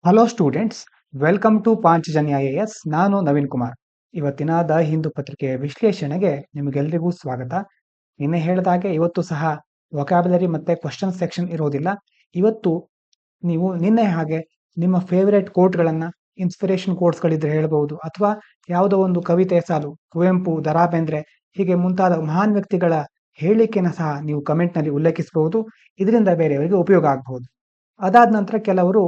Hello students, welcome to Panchajanya IAS. ನಾನು ನವೀನ್ ಕುಮಾರ್. ಇವತ್ತಿನ the Hindu ಪತ್ರಿಕೆಯ ವಿಶ್ಲೇಷಣೆಗೆ ನಿಮಗೆಲ್ಲರಿಗೂ ಸ್ವಾಗತ. ನಿನ್ನೆ ಹೇಳಿದಾಗೆ ಇವತ್ತು ಸಹ ವೊಕ್ಯಾಬುಲರಿ ಮತ್ತೆ ಕ್ವಶನ್ ಸೆಕ್ಷನ್ ಇರೋದಿಲ್ಲ. ಇವತ್ತು ನೀವು ನಿನ್ನೆ ಹಾಗೆ ನಿಮ್ಮ ಫೇವರೇಟ್ ಕೋಟ್ಗಳನ್ನು, ಇನ್ಸ್ಪಿರೇಷನ್ ಕೋಟ್ಸ್ಗಳಿದ್ರೆ ಹೇಳ್ಬೋದು, ಅಥವಾ ಯಾವುದೋ ಒಂದು ಕವಿತೆ ಸಾಲು, ಕುವೆಂಪು, ದ.ರಾ ಬೇಂದ್ರೆ ಹೀಗೆ ಮುಂತಾದ ಮಹಾನ್ ವ್ಯಕ್ತಿಗಳ ಹೇಳಿಕೆನ ಸಹ ನೀವು ಕಮೆಂಟ್ನಲ್ಲಿ ಉಲ್ಲೇಖಿಸಬಹುದು. ಇದರಿಂದ ಬೇರೆಯವರಿಗೆ ಉಪಯೋಗ ಆಗಬಹುದು. ಅದಾದ ನಂತರ ಕೆಲವರು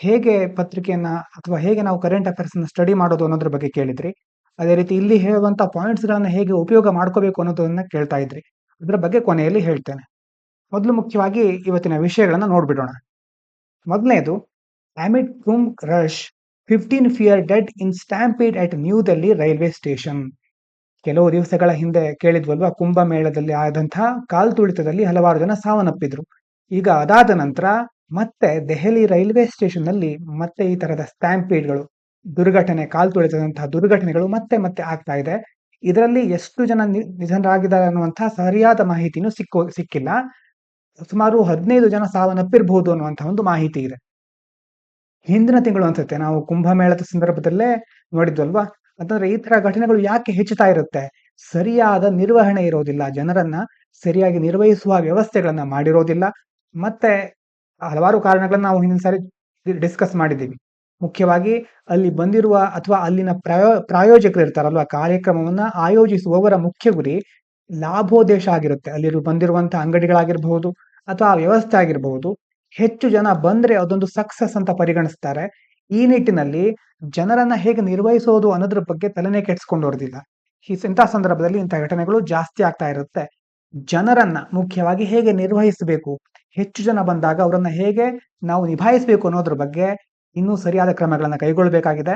ಹೇಗೆ ಪತ್ರಿಕೆಯನ್ನ ಅಥವಾ ಹೇಗೆ ನಾವು ಕರೆಂಟ್ ಅಫೇರ್ಸ್ ಸ್ಟಡಿ ಮಾಡೋದು ಅನ್ನೋದ್ರ ಬಗ್ಗೆ ಕೇಳಿದ್ರಿ. ಅದೇ ರೀತಿ ಇಲ್ಲಿ ಹೇಳುವಂತ ಪಾಯಿಂಟ್ಸ್ ಗಳನ್ನ ಹೇಗೆ ಉಪಯೋಗ ಮಾಡ್ಕೋಬೇಕು ಅನ್ನೋದನ್ನ ಕೇಳ್ತಾ ಇದ್ರಿ. ಅದರ ಬಗ್ಗೆ ಕೊನೆಯಲ್ಲಿ ಹೇಳ್ತೇನೆ. ಮೊದಲು ಮುಖ್ಯವಾಗಿ ಇವತ್ತಿನ ವಿಷಯಗಳನ್ನ ನೋಡ್ಬಿಡೋಣ. ಮೊದಲನೇದು, amid Kumbh rush, 15 fear dead in stampede at New Delhi railway station. ಕೆಲವು ದಿವಸಗಳ ಹಿಂದೆ ಕೇಳಿದ್ವಲ್ವಾ, ಕುಂಭಮೇಳದಲ್ಲಿ ಆದಂತಹ ಕಾಲ್ತುಳಿತದಲ್ಲಿ ಹಲವಾರು ಜನ ಸಾವನ್ನಪ್ಪಿದ್ರು. ಈಗ ಅದಾದ ನಂತರ ಮತ್ತೆ ದೆಹಲಿ ರೈಲ್ವೆ ಸ್ಟೇಷನ್ ನಲ್ಲಿ ಮತ್ತೆ ಈ ತರದ ಸ್ಟ್ಯಾಂಪೀಡ್ಗಳು, ದುರ್ಘಟನೆ, ಕಾಲ್ತುಳಿತದಂತಹ ದುರ್ಘಟನೆಗಳು ಮತ್ತೆ ಮತ್ತೆ ಆಗ್ತಾ ಇದೆ. ಇದರಲ್ಲಿ ಎಷ್ಟು ಜನ ನಿಧನರಾಗಿದ್ದಾರೆ ಅನ್ನುವಂತಹ ಸರಿಯಾದ ಮಾಹಿತಿನೂ ಸಿಕ್ಕಿಲ್ಲ. ಸುಮಾರು 15 ಜನ ಸಾವನ್ನಪ್ಪಿರಬಹುದು ಅನ್ನುವಂತಹ ಒಂದು ಮಾಹಿತಿ ಇದೆ. ಹಿಂದಿನ ತಿಂಗಳು ಅನ್ಸುತ್ತೆ ನಾವು ಕುಂಭಮೇಳದ ಸಂದರ್ಭದಲ್ಲೇ ನೋಡಿದ್ವಲ್ವಾ. ಅಂತಂದ್ರೆ ಈ ತರ ಘಟನೆಗಳು ಯಾಕೆ ಹೆಚ್ಚುತ್ತಾ ಇರುತ್ತೆ? ಸರಿಯಾದ ನಿರ್ವಹಣೆ ಇರೋದಿಲ್ಲ, ಜನರನ್ನ ಸರಿಯಾಗಿ ನಿರ್ವಹಿಸುವ ವ್ಯವಸ್ಥೆಗಳನ್ನ ಮಾಡಿರೋದಿಲ್ಲ, ಮತ್ತೆ ಹಲವಾರು ಕಾರಣಗಳನ್ನ ನಾವು ಹಿಂದಿನ ಸಾರಿ ಡಿಸ್ಕಸ್ ಮಾಡಿದ್ದೀವಿ. ಮುಖ್ಯವಾಗಿ ಅಲ್ಲಿ ಬಂದಿರುವ ಅಥವಾ ಅಲ್ಲಿನ ಪ್ರಾಯೋಜಕರು ಇರ್ತಾರಲ್ವಾ, ಕಾರ್ಯಕ್ರಮವನ್ನ ಆಯೋಜಿಸುವವರ ಮುಖ್ಯ ಗುರಿ ಲಾಭೋದ್ದೇಶ ಆಗಿರುತ್ತೆ. ಅಲ್ಲಿ ಬಂದಿರುವಂತಹ ಅಂಗಡಿಗಳಾಗಿರ್ಬಹುದು ಅಥವಾ ಆ ವ್ಯವಸ್ಥೆ ಆಗಿರಬಹುದು, ಹೆಚ್ಚು ಜನ ಬಂದ್ರೆ ಅದೊಂದು ಸಕ್ಸಸ್ ಅಂತ ಪರಿಗಣಿಸ್ತಾರೆ. ಈ ನಿಟ್ಟಿನಲ್ಲಿ ಜನರನ್ನ ಹೇಗೆ ನಿರ್ವಹಿಸೋದು ಅನ್ನೋದ್ರ ಬಗ್ಗೆ ತಲೆನೇ ಕೆಡ್ಸ್ಕೊಂಡೋರ್ದಿಲ್ಲ. ಇಂಥ ಸಂದರ್ಭದಲ್ಲಿ ಇಂಥ ಘಟನೆಗಳು ಜಾಸ್ತಿ ಆಗ್ತಾ ಇರುತ್ತೆ. ಜನರನ್ನ ಮುಖ್ಯವಾಗಿ ಹೇಗೆ ನಿರ್ವಹಿಸಬೇಕು, ಹೆಚ್ಚು ಜನ ಬಂದಾಗ ಅವರನ್ನ ಹೇಗೆ ನಾವು ನಿಭಾಯಿಸಬೇಕು ಅನ್ನೋದ್ರ ಬಗ್ಗೆ ಇನ್ನೂ ಸರಿಯಾದ ಕ್ರಮಗಳನ್ನ ಕೈಗೊಳ್ಳಬೇಕಾಗಿದೆ.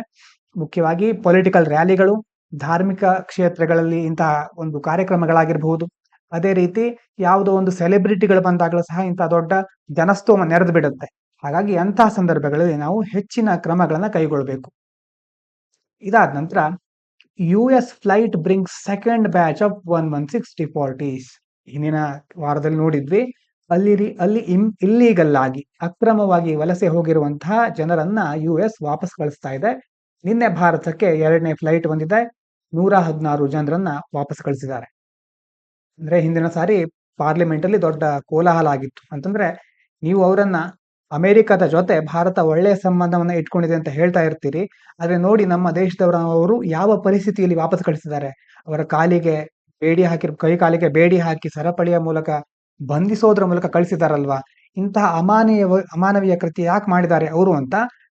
ಮುಖ್ಯವಾಗಿ ಪೊಲಿಟಿಕಲ್ ರ್ಯಾಲಿಗಳು, ಧಾರ್ಮಿಕ ಕ್ಷೇತ್ರಗಳಲ್ಲಿ ಇಂತಹ ಒಂದು ಕಾರ್ಯಕ್ರಮಗಳಾಗಿರಬಹುದು, ಅದೇ ರೀತಿ ಯಾವುದೋ ಒಂದು ಸೆಲೆಬ್ರಿಟಿಗಳು ಬಂದಾಗಲೂ ಸಹ ಇಂತಹ ದೊಡ್ಡ ಜನಸ್ತೋಮ ನೆರೆದು ಬಿಡುತ್ತೆ. ಹಾಗಾಗಿ ಅಂತಹ ಸಂದರ್ಭಗಳಲ್ಲಿ ನಾವು ಹೆಚ್ಚಿನ ಕ್ರಮಗಳನ್ನ ಕೈಗೊಳ್ಳಬೇಕು. ಇದಾದ ನಂತರ US flight brings second batch of 116 ಡಿಪಾರ್ಟೀಸ್. ಹಿಂದಿನ ವಾರದಲ್ಲಿ ನೋಡಿದ್ವಿ, ಅಲ್ಲಿ ಇಲ್ಲೀಗಲ್ ಆಗಿ, ಅಕ್ರಮವಾಗಿ ವಲಸೆ ಹೋಗಿರುವಂತಹ ಜನರನ್ನ US ವಾಪಸ್ ಕಳಿಸ್ತಾ ಇದೆ. ನಿನ್ನೆ ಭಾರತಕ್ಕೆ 2ನೇ ಫ್ಲೈಟ್ ಬಂದಿದೆ. 116 ಜನರನ್ನ ವಾಪಸ್ ಕಳಿಸಿದ್ದಾರೆ. ಅಂದ್ರೆ ಹಿಂದಿನ ಸಾರಿ ಪಾರ್ಲಿಮೆಂಟ್ ಅಲ್ಲಿ ದೊಡ್ಡ ಕೋಲಾಹಲ ಆಗಿತ್ತು. ಅಂತಂದ್ರೆ ನೀವು ಅವರನ್ನ ಅಮೆರಿಕದ ಜೊತೆ ಭಾರತ ಒಳ್ಳೆಯ ಸಂಬಂಧವನ್ನ ಇಟ್ಕೊಂಡಿದೆ ಅಂತ ಹೇಳ್ತಾ ಇರ್ತೀರಿ, ಆದ್ರೆ ನೋಡಿ ನಮ್ಮ ದೇಶದವರು ಯಾವ ಪರಿಸ್ಥಿತಿಯಲ್ಲಿ ವಾಪಸ್ ಕಳಿಸಿದ್ದಾರೆ. ಅವರ ಕಾಲಿಗೆ ಬೇಡಿ ಹಾಕಿ, ಕೈ ಕಾಲಿಗೆ ಬೇಡಿ ಹಾಕಿ ಸರಪಳಿಯ ಮೂಲಕ ಬಂಧಿಸೋದ್ರ ಮೂಲಕ ಕಳಿಸಿದಾರಲ್ವಾ. ಇಂತಹ ಅಮಾನವೀಯ ಕೃತ್ಯ ಯಾಕೆ ಮಾಡಿದ್ದಾರೆ ಅವರು ಅಂತ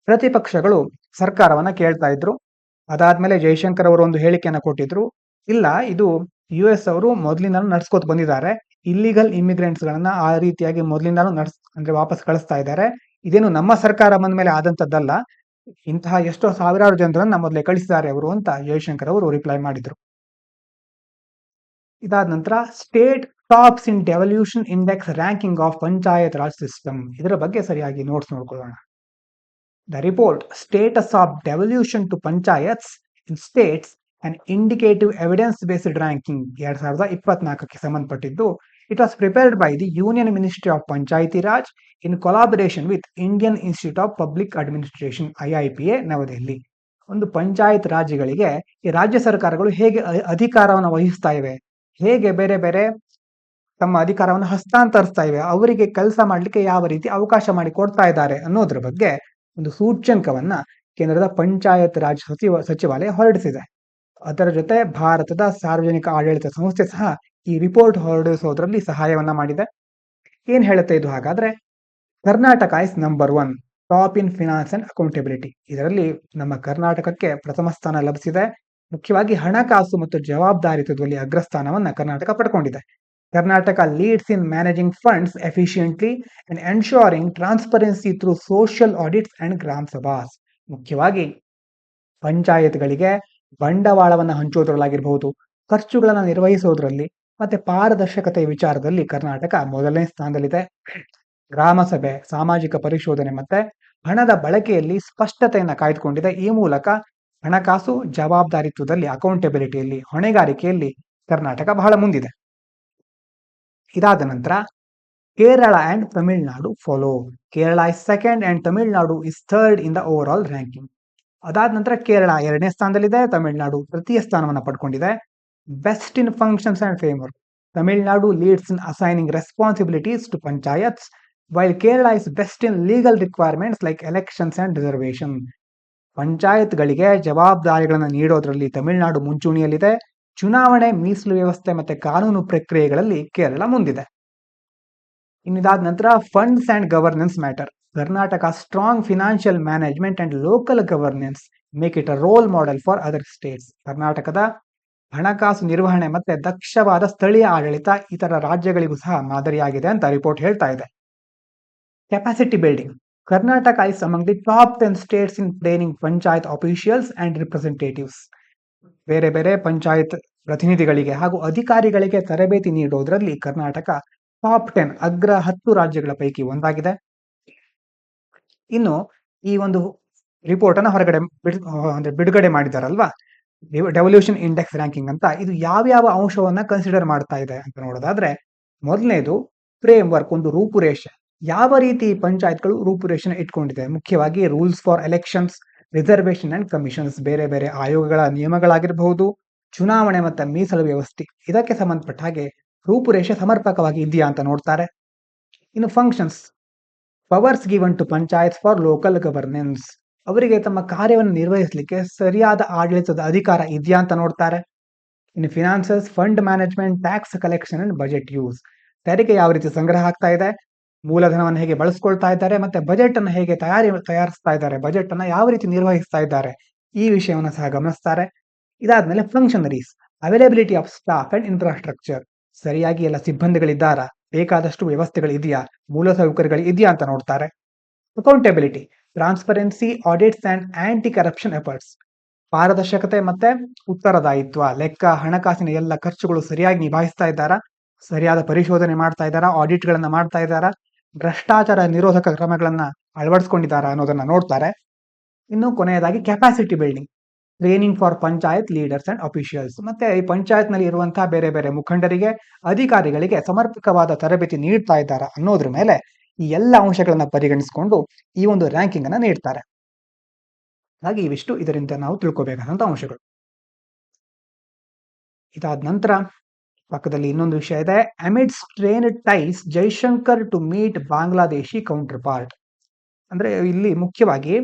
ಪ್ರತಿಪಕ್ಷಗಳು ಸರ್ಕಾರವನ್ನ ಕೇಳ್ತಾ ಇದ್ರು. ಅದಾದ್ಮೇಲೆ ಜೈಶಂಕರ್ ಅವರು ಒಂದು ಹೇಳಿಕೆಯನ್ನ ಕೊಟ್ಟಿದ್ರು. ಇಲ್ಲ, ಇದು US ಅವರು ಮೊದಲಿಂದಾನು ನಡ್ಸ್ಕೊತ ಬಂದಿದ್ದಾರೆ. ಇಲ್ಲಿಗಲ್ ಇಮಿಗ್ರೆಂಟ್ಸ್ ಗಳನ್ನ ಆ ರೀತಿಯಾಗಿ ಮೊದಲಿಂದಾನು ಅಂದ್ರೆ ವಾಪಸ್ ಕಳಿಸ್ತಾ ಇದ್ದಾರೆ. ಇದೇನು ನಮ್ಮ ಸರ್ಕಾರ ಬಂದ ಮೇಲೆ ಆದಂತದ್ದಲ್ಲ. ಇಂತಹ ಎಷ್ಟೋ ಸಾವಿರಾರು ಜನರನ್ನ ಮೊದಲೇ ಕಳಿಸಿದ್ದಾರೆ ಅವರು ಅಂತ ಜೈಶಂಕರ್ ಅವರು ರಿಪ್ಲೈ ಮಾಡಿದ್ರು. ಇದಾದ ನಂತರ state tops in devolution index ranking of panchayat Raj system. ಇದರ ಬಗ್ಗೆ ಸರಿಯಾಗಿ ನೋಟ್ಸ್ ನೋಡ್ಕೊಳ್ಳೋಣ. The report, Status of Devolution to Panchayats in States and Indicative Evidence-Based Ranking 2024ಕ್ಕೆ ಸಂಬಂಧಪಟ್ಟಿದ್ದು. It was prepared by the Union Ministry of Panchayati Raj in collaboration with Indian Institute of Public Administration IIPA ನವದೆಹಲಿ. ಒಂದು ಪಂಚಾಯತ್ ರಾಜ್ಯಗಳಿಗೆ ಈ ರಾಜ್ಯ ಸರ್ಕಾರಗಳು ಹೇಗೆ ಅಧಿಕಾರವನ್ನು ವಹಿಸ್ತಾ ಇವೆ, ಹೇಗೆ ಬೇರೆ ಬೇರೆ ತಮ್ಮ ಅಧಿಕಾರವನ್ನು ಹಸ್ತಾಂತರಿಸ್ತಾ ಇವೆ, ಅವರಿಗೆ ಕೆಲಸ ಮಾಡ್ಲಿಕ್ಕೆ ಯಾವ ರೀತಿ ಅವಕಾಶ ಮಾಡಿ ಕೊಡ್ತಾ ಇದ್ದಾರೆ ಅನ್ನೋದ್ರ ಬಗ್ಗೆ ಒಂದು ಸೂಚ್ಯಂಕವನ್ನ ಕೇಂದ್ರದ ಪಂಚಾಯತ್ ರಾಜ್ ಸಚಿವಾಲಯ ಹೊರಡಿಸಿದೆ. ಅದರ ಜೊತೆ ಭಾರತದ ಸಾರ್ವಜನಿಕ ಆಡಳಿತ ಸಂಸ್ಥೆ ಸಹ ಈ ರಿಪೋರ್ಟ್ ಹೊರಡಿಸೋದ್ರಲ್ಲಿ ಸಹಾಯವನ್ನ ಮಾಡಿದೆ. ಏನ್ ಹೇಳುತ್ತೆ ಇದು ಹಾಗಾದ್ರೆ? Karnataka is number 1 top in finance and accountability. ಇದರಲ್ಲಿ ನಮ್ಮ ಕರ್ನಾಟಕಕ್ಕೆ ಪ್ರಥಮ ಸ್ಥಾನ ಲಭಿಸಿದೆ. ಮುಖ್ಯವಾಗಿ ಹಣಕಾಸು ಮತ್ತು ಜವಾಬ್ದಾರಿತ್ವದಲ್ಲಿ ಅಗ್ರಸ್ಥಾನವನ್ನ Karnataka ಪಡ್ಕೊಂಡಿದೆ. Karnataka leads in managing funds efficiently and ensuring transparency through social audits and Gram Sabhas. ಮುಖ್ಯವಾಗಿ ಪಂಚಾಯತ್ಗಳಿಗೆ ಬಂಡವಾಳವನ್ನು ಹಂಚೋದ್ರಲ್ಲಾಗಿರಬಹುದು, ಖರ್ಚುಗಳನ್ನು ನಿರ್ವಹಿಸೋದ್ರಲ್ಲಿ ಮತ್ತೆ ಪಾರದರ್ಶಕತೆಯ ವಿಚಾರದಲ್ಲಿ ಕರ್ನಾಟಕ ಮೊದಲನೇ ಸ್ಥಾನದಲ್ಲಿದೆ. ಗ್ರಾಮ ಸಭೆ, ಸಾಮಾಜಿಕ ಪರಿಶೋಧನೆ ಮತ್ತೆ ಹಣದ ಬಳಕೆಯಲ್ಲಿ ಸ್ಪಷ್ಟತೆಯನ್ನ ಕಾಯ್ದುಕೊಂಡಿದೆ. ಈ ಮೂಲಕ ಹಣಕಾಸು ಜವಾಬ್ದಾರಿತ್ವದಲ್ಲಿ, ಅಕೌಂಟಬಿಲಿಟಿಯಲ್ಲಿ, ಹೊಣೆಗಾರಿಕೆಯಲ್ಲಿ ಕರ್ನಾಟಕ ಬಹಳ ಮುಂದಿದೆ. ಇದಾದ ನಂತರ Kerala and Tamil Nadu follow. Kerala is second and Tamil Nadu is third in the overall ranking. ಅದಾದ ನಂತರ ಕೇರಳ ಎರಡನೇ ಸ್ಥಾನದಲ್ಲಿದೆ, ತಮಿಳುನಾಡು ತೃತೀಯ ಸ್ಥಾನವನ್ನು ಪಡ್ಕೊಂಡಿದೆ. ಬೆಸ್ಟ್ ಇನ್ ಫಂಕ್ಷನ್ಸ್ ಅಂಡ್ ಫೇಮರ್, Tamil Nadu leads in assigning responsibilities to panchayats, while Kerala is best in legal requirements like elections and reservation. ಪಂಚಾಯತ್ಗಳಿಗೆ ಜವಾಬ್ದಾರಿಗಳನ್ನು ನೀಡೋದ್ರಲ್ಲಿ ತಮಿಳುನಾಡು ಮುಂಚೂಣಿಯಲ್ಲಿದೆ. ಚುನಾವಣೆ, ಮೀಸಲು ವ್ಯವಸ್ಥೆ ಮತ್ತೆ ಕಾನೂನು ಪ್ರಕ್ರಿಯೆಗಳಲ್ಲಿ ಕೇರಳ ಮುಂದಿದೆ. ಇನ್ನಿದಾದ ನಂತರ funds and governance matter. Karnataka strong financial management and local governance make it a role model for other States. ಕರ್ನಾಟಕದ ಹಣಕಾಸು ನಿರ್ವಹಣೆ ಮತ್ತೆ ದಕ್ಷವಾದ ಸ್ಥಳೀಯ ಆಡಳಿತ ಇತರ ರಾಜ್ಯಗಳಿಗೂ ಸಹ ಮಾದರಿಯಾಗಿದೆ ಅಂತ ರಿಪೋರ್ಟ್ ಹೇಳ್ತಾ ಇದೆ. Capacity building. Karnataka is among the top 10 States in training panchayat officials and representatives. ಬೇರೆ ಬೇರೆ ಪಂಚಾಯತ್ ಪ್ರತಿನಿಧಿಗಳಿಗೆ ಹಾಗೂ ಅಧಿಕಾರಿಗಳಿಗೆ ತರಬೇತಿ ನೀಡೋದ್ರಲ್ಲಿ ಕರ್ನಾಟಕ ಟಾಪ್ 10 ಅಗ್ರ 10 ರಾಜ್ಯಗಳ ಪೈಕಿ ಒಂದಾಗಿದೆ. ಇನ್ನು ಈ ಒಂದು ರಿಪೋರ್ಟ್ ಅನ್ನ ಹೊರಗಡೆ ಬಿಡುಗಡೆ ಮಾಡಿದಾರಲ್ವಾ, ಡೆವಲ್ಯೂಷನ್ ಇಂಡೆಕ್ಸ್ ರ್ಯಾಂಕಿಂಗ್ ಅಂತ, ಇದು ಯಾವ್ಯಾವ ಅಂಶವನ್ನ ಕನ್ಸಿಡರ್ ಮಾಡ್ತಾ ಇದೆ ಅಂತ ನೋಡೋದಾದ್ರೆ, ಮೊದಲನೇದು ಫ್ರೇಮ್ ವರ್ಕ್, ಒಂದು ರೂಪುರೇಷೆ. ಯಾವ ರೀತಿ ಪಂಚಾಯತ್ಗಳು ರೂಪುರೇಷೆ ಇಟ್ಕೊಂಡಿದೆ, ಮುಖ್ಯವಾಗಿ rules for elections, reservation and commissions, ಬೇರೆ ಬೇರೆ ಆಯೋಗಗಳ ನಿಯಮಗಳಾಗಿರಬಹುದು, ಚುನಾವಣೆ ಮತ್ತೆ ಮೀಸಲು ವ್ಯವಸ್ಥೆ, ಇದಕ್ಕೆ ಸಂಬಂಧಪಟ್ಟ ಹಾಗೆ ರೂಪುರೇಷೆ ಸಮರ್ಪಕವಾಗಿ ಇದೆಯಾ ಅಂತ ನೋಡ್ತಾರೆ. ಇನ್ನು functions, powers given to panchayat for local governance, ಅವರಿಗೆ ತಮ್ಮ ಕಾರ್ಯವನ್ನು ನಿರ್ವಹಿಸಲಿಕ್ಕೆ ಸರಿಯಾದ ಆಡಳಿತದ ಅಧಿಕಾರ ಇದೆಯಾ ಅಂತ ನೋಡ್ತಾರೆ. ಇನ್ನು finances, fund management, tax collection and budget use, ತೆರಿಗೆ ಯಾವ ರೀತಿ ಸಂಗ್ರಹ ಆಗ್ತಾ ಇದೆ, ಮೂಲಧನವನ್ನು ಹೇಗೆ ಬಳಸ್ಕೊಳ್ತಾ ಇದ್ದಾರೆ, ಮತ್ತೆ ಬಜೆಟ್ ಅನ್ನು ಹೇಗೆ ತಯಾರಿಸ್ತಾ ಇದ್ದಾರೆ, ಬಜೆಟ್ ಅನ್ನ ಯಾವ ರೀತಿ ನಿರ್ವಹಿಸ್ತಾ ಇದ್ದಾರೆ, ಈ ವಿಷಯವನ್ನು ಸಹ ಗಮನಿಸ್ತಾರೆ. ಇದಾದ್ಮೇಲೆ functionaries, availability of staff and infrastructure, ಸರಿಯಾಗಿ ಎಲ್ಲ ಸಿಬ್ಬಂದಿಗಳಿದ್ದಾರಾ, ಬೇಕಾದಷ್ಟು ವ್ಯವಸ್ಥೆಗಳಿದೆಯಾ, ಮೂಲಸೌಕರ್ಯಗಳು ಇದೆಯಾ ಅಂತ ನೋಡ್ತಾರೆ. Accountability, transparency, audits and aunty corruption efforts, ಪಾರದರ್ಶಕತೆ ಮತ್ತೆ ಉತ್ತರದಾಯಿತ್ವ, ಲೆಕ್ಕ, ಹಣಕಾಸಿನ ಎಲ್ಲ ಖರ್ಚುಗಳು ಸರಿಯಾಗಿ ನಿಭಾಯಿಸ್ತಾ ಇದ್ದಾರಾ, ಸರಿಯಾದ ಪರಿಶೋಧನೆ ಮಾಡ್ತಾ ಇದ್ದಾರಾ, ಆಡಿಟ್ ಗಳನ್ನ ಮಾಡ್ತಾ ಇದ್ದಾರಾ, ಭ್ರಷ್ಟಾಚಾರ ನಿರೋಧಕ ಕ್ರಮಗಳನ್ನ ಅಳವಡಿಸ್ಕೊಂಡಿದ್ದಾರಾ ಅನ್ನೋದನ್ನ ನೋಡ್ತಾರೆ. ಇನ್ನು ಕೊನೆಯದಾಗಿ capacity building, training for panchayat leaders and officials, ಮತ್ತೆ ಈ ಪಂಚಾಯತ್ ನಲ್ಲಿ ಇರುವಂತಹ ಬೇರೆ ಬೇರೆ ಮುಖಂಡರಿಗೆ, ಅಧಿಕಾರಿಗಳಿಗೆ ಸಮರ್ಪಕವಾದ ತರಬೇತಿ ನೀಡ್ತಾ ಇದ್ದಾರಾ ಅನ್ನೋದ್ರ ಮೇಲೆ ಈ ಎಲ್ಲ ಅಂಶಗಳನ್ನ ಪರಿಗಣಿಸಿಕೊಂಡು ಈ ಒಂದು ರ್ಯಾಂಕಿಂಗ್ ಅನ್ನ ನೀಡ್ತಾರೆ. ಹಾಗೆ ಇವಿಷ್ಟು ಇದರಿಂದ ನಾವು ತಿಳ್ಕೊಬೇಕಾದಂತ ಅಂಶಗಳು. ಇದಾದ ನಂತರ ಪಕ್ಕದಲ್ಲಿ ಇನ್ನೊಂದು ವಿಷಯ ಇದೆ. Amid strain ties Jaishankar to meet Bangladeshi counterpart. ಅಂದ್ರೆ ಇಲ್ಲಿ ಮುಖ್ಯವಾಗಿ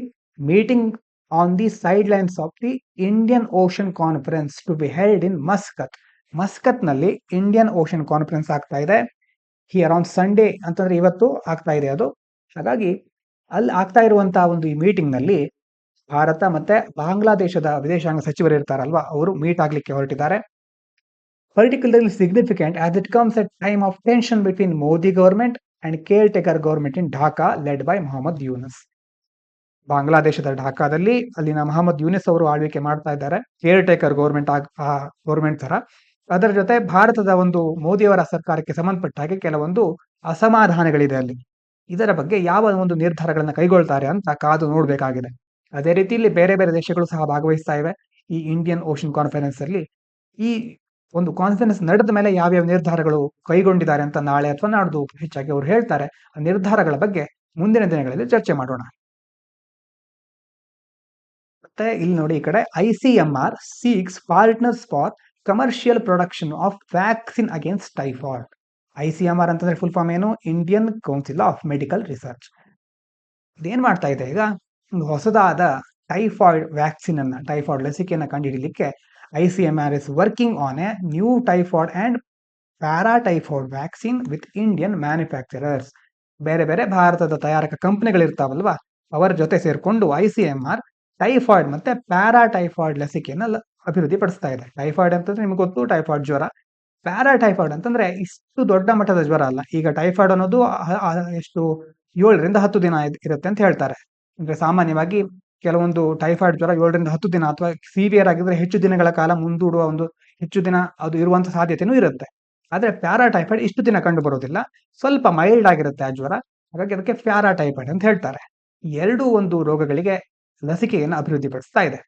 meeting on the sidelines of the Indian Ocean conference to be held in Muscat. Muscat ನಲ್ಲಿ ಇಂಡಿಯನ್ ಓಷನ್ ಕಾನ್ಫರೆನ್ಸ್ ಆಗ್ತಾ ಇದೆ. ಹಿಯರ್ ಆನ್ ಸಂಡೇ ಅಂತಂದ್ರೆ ಇವತ್ತು ಆಗ್ತಾ ಇದೆ ಅದು. ಹಾಗಾಗಿ ಅಲ್ಲಿ ಆಗ್ತಾ ಇರುವಂತಹ ಒಂದು ಈ ಮೀಟಿಂಗ್ ನಲ್ಲಿ ಭಾರತ ಮತ್ತೆ ಬಾಂಗ್ಲಾದೇಶದ ವಿದೇಶಾಂಗ ಸಚಿವರು ಇರ್ತಾರಲ್ವಾ, ಅವರು ಮೀಟ್ ಆಗ್ಲಿಕ್ಕೆ ಹೊರಟಿದ್ದಾರೆ. Particularly significant as it comes at time of tension between Modi government and caretaker government in Dhaka led by Mohammad Yunus. ಬಾಂಗ್ಲಾದೇಶದ ಢಾಕಾದಲ್ಲಿ ಅಲ್ಲಿನ ಮೊಹಮ್ಮದ್ ಯೂನಿಸ್ ಅವರು ಆಳ್ವಿಕೆ ಮಾಡ್ತಾ ಇದ್ದಾರೆ, ಕೇರ್ ಟೇಕರ್ ಗೌರ್ಮೆಂಟ್ ತರ. ಅದರ ಜೊತೆ ಭಾರತದ ಒಂದು ಮೋದಿಯವರ ಸರ್ಕಾರಕ್ಕೆ ಸಂಬಂಧಪಟ್ಟ ಹಾಗೆ ಕೆಲವೊಂದು ಅಸಮಾಧಾನಗಳಿದೆ ಅಲ್ಲಿ. ಇದರ ಬಗ್ಗೆ ಯಾವ ಒಂದು ನಿರ್ಧಾರಗಳನ್ನ ಕೈಗೊಳ್ತಾರೆ ಅಂತ ಕಾದು ನೋಡ್ಬೇಕಾಗಿದೆ. ಅದೇ ರೀತಿ ಇಲ್ಲಿ ಬೇರೆ ಬೇರೆ ದೇಶಗಳು ಸಹ ಭಾಗವಹಿಸ್ತಾ ಇವೆ ಈ ಇಂಡಿಯನ್ ಓಷನ್ ಕಾನ್ಫರೆನ್ಸ್ ಅಲ್ಲಿ. ಈ ಒಂದು ಕಾನ್ಫರೆನ್ಸ್ ನಡೆದ ಮೇಲೆ ಯಾವ್ಯಾವ ನಿರ್ಧಾರಗಳು ಕೈಗೊಂಡಿದ್ದಾರೆ ಅಂತ ನಾಳೆ ಅಥವಾ ನಾಡ್ದು ಹೆಚ್ಚಾಗಿ ಅವರು ಹೇಳ್ತಾರೆ. ಆ ನಿರ್ಧಾರಗಳ ಬಗ್ಗೆ ಮುಂದಿನ ದಿನಗಳಲ್ಲಿ ಚರ್ಚೆ ಮಾಡೋಣ. ಮತ್ತೆ ಇಲ್ಲಿ ನೋಡಿ, ಈ ಕಡೆ ICMR seeks partners for commercial production of vaccine against typhoid. ICMR ಅಂತಂದ್ರೆ ಫುಲ್ ಫಾರ್ಮ್ ಏನು? Indian Council of Medical Research. ಇದೇನ್ ಮಾಡ್ತಾ ಇದೆ, ಈಗ ಒಂದು ಹೊಸದಾದ ಟೈಫಾಯ್ಡ್ ವ್ಯಾಕ್ಸಿನ್ ಅನ್ನ, ಟೈಫಾಯ್ಡ್ ಲಸಿಕೆಯನ್ನ ಕಂಡುಹಿಡಿಯಲಿಕ್ಕೆ ICMR is working on a new typhoid and paratyphoid vaccine with Indian manufacturers. ಬೇರೆ ಬೇರೆ ಭಾರತದ ತಯಾರಕ ಕಂಪನಿಗಳಿರ್ತಾವಲ್ವಾ, ಅವರ ಜೊತೆ ಸೇರ್ಕೊಂಡು ICMR ಟೈಫಾಯ್ಡ್ ಮತ್ತೆ ಪ್ಯಾರಾಟೈಫಾಯ್ಡ್ ಲಸಿಕೆಯನ್ನ ಅಭಿವೃದ್ಧಿ ಪಡಿಸ್ತಾ ಇದೆ. ಟೈಫಾಯ್ಡ್ ಅಂತಂದ್ರೆ ನಿಮ್ಗೆ ಗೊತ್ತು, ಟೈಫಾಯ್ಡ್ ಜ್ವರ. ಪ್ಯಾರಾಟೈಫಾಯ್ಡ್ ಅಂತಂದ್ರೆ ಇಷ್ಟು ದೊಡ್ಡ ಮಟ್ಟದ ಜ್ವರ ಅಲ್ಲ. ಈಗ ಟೈಫಾಯ್ಡ್ ಅನ್ನೋದು ಎಷ್ಟು 7ರಿಂದ 10 ದಿನ ಇರುತ್ತೆ ಅಂತ ಹೇಳ್ತಾರೆ. ಅಂದ್ರೆ ಸಾಮಾನ್ಯವಾಗಿ ಕೆಲವೊಂದು ಟೈಫಾಯ್ಡ್ ಜ್ವರ 7ರಿಂದ 10 ದಿನ ಅಥವಾ ಸಿವಿಯರ್ ಆಗಿದ್ರೆ ಹೆಚ್ಚು ದಿನಗಳ ಕಾಲ ಮುಂದೂಡುವ ಒಂದು ಹೆಚ್ಚು ದಿನ ಅದು ಇರುವಂತ ಸಾಧ್ಯತೆನೂ ಇರುತ್ತೆ. ಆದ್ರೆ ಪ್ಯಾರಾಟೈಫಾಯ್ಡ್ ಇಷ್ಟು ದಿನ ಕಂಡು ಬರೋದಿಲ್ಲ, ಸ್ವಲ್ಪ ಮೈಲ್ಡ್ ಆಗಿರುತ್ತೆ ಆ ಜ್ವರ. ಹಾಗಾಗಿ ಅದಕ್ಕೆ ಪ್ಯಾರಾಟೈಫಾಯ್ಡ್ ಅಂತ ಹೇಳ್ತಾರೆ. ಎರಡೂ ಒಂದು ರೋಗಗಳಿಗೆ ಲಸಿಕೆಯನ್ನು ಅಭಿವೃದ್ಧಿಪಡಿಸ್ತಾ ಇದೆ.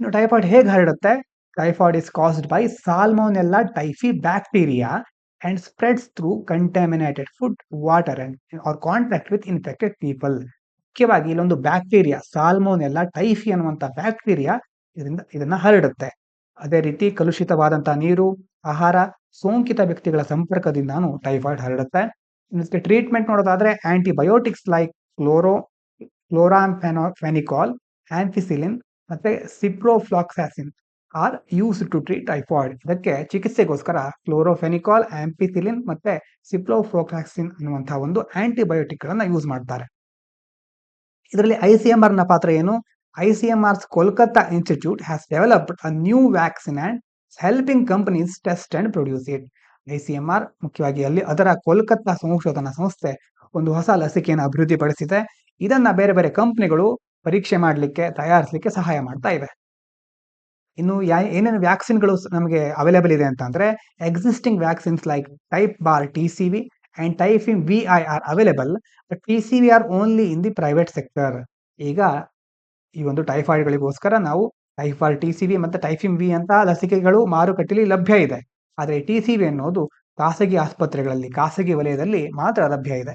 ಇನ್ನು ಟೈಫಾಯ್ಡ್ ಹೇಗೆ ಹರಡುತ್ತೆ? Typhoid is caused by salmonella typhi bacteria and spreads through contaminated food, water and or contact with infected people. ಮುಖ್ಯವಾಗಿ ಇಲ್ಲೊಂದು ಬ್ಯಾಕ್ಟೀರಿಯಾ ಸಾಲ್ಮೋನೆಲ್ಲಾ ಟೈಫಿ ಅನ್ನುವಂಥ ಬ್ಯಾಕ್ಟೀರಿಯಾ ಇದನ್ನ ಹರಡುತ್ತೆ. ಅದೇ ರೀತಿ ಕಲುಷಿತವಾದಂತಹ ನೀರು, ಆಹಾರ, ಸೋಂಕಿತ ವ್ಯಕ್ತಿಗಳ ಸಂಪರ್ಕದಿಂದಾನು ಟೈಫಾಯ್ಡ್ ಹರಡುತ್ತೆ. ಇದಕ್ಕೆ ಟ್ರೀಟ್ಮೆಂಟ್ ನೋಡೋದಾದ್ರೆ ಆಂಟಿಬಯೋಟಿಕ್ಸ್ ಲೈಕ್ ಕ್ಲೋರಾಂಫೆನಿಕಾಲ್, ಆಂಪಿಸಿಲಿನ್ ಮತ್ತೆ ciprofloxacin are use to treat typhoid. ಇದಕ್ಕೆ ಚಿಕಿತ್ಸೆಗೋಸ್ಕರ ಕ್ಲೋರೋಫೆನಿಕಾಲ್, ಆಂಪಿಸಿಲಿನ್ ಮತ್ತೆ ಸಿಪ್ರೋಫ್ಲಾಕ್ಸಾಸಿನ್ ಅನ್ನುವಂತಹ ಒಂದು ಆಂಟಿಬಯೋಟಿಕ್ ಗಳನ್ನ ಯೂಸ್ ಮಾಡ್ತಾರೆ. ಇದರಲ್ಲಿ ICMR ನ ಪಾತ್ರ ಏನು? ICMR's Kolkata Institute has developed a new vaccine and helping companies test and produce it. ICMR ಮುಖ್ಯವಾಗಿ ಅಲ್ಲಿ ಅದರ ಕೋಲ್ಕತ್ತಾ ಸಂಶೋಧನಾ ಸಂಸ್ಥೆ ಒಂದು ಹೊಸ ಲಸಿಕೆಯನ್ನು ಅಭಿವೃದ್ಧಿಪಡಿಸಿದೆ. ಇದನ್ನ ಬೇರೆ ಬೇರೆ ಕಂಪನಿಗಳು ಪರೀಕ್ಷೆ ಮಾಡಲಿಕ್ಕೆ, ತಯಾರಿಸಲಿಕ್ಕೆ ಸಹಾಯ ಮಾಡ್ತಾ ಇವೆ. ಇನ್ನು ಏನೇನು ವ್ಯಾಕ್ಸಿನ್ಗಳು ನಮಗೆ ಅವೈಲೇಬಲ್ ಇದೆ ಅಂತಂದ್ರೆ existing vaccines like type bar TCV and Typhoon VI are available, but TCV are only in the private sector. ಈಗ ಈ ಒಂದು ಟೈಫಾಯ್ಡ್ಗಳಿಗೋಸ್ಕರ ನಾವು ಟೈಫಾಯ್ಡ್ TCV ಮತ್ತೆ ಟೈಫಿನ್ V ಅಂತ ಲಸಿಕೆಗಳು ಮಾರುಕಟ್ಟೆಯಲ್ಲಿ ಲಭ್ಯ ಇದೆ. ಆದರೆ TCV ಅನ್ನೋದು ಖಾಸಗಿ ಆಸ್ಪತ್ರೆಗಳಲ್ಲಿ, ಖಾಸಗಿ ವಲಯದಲ್ಲಿ ಮಾತ್ರ ಲಭ್ಯ ಇದೆ.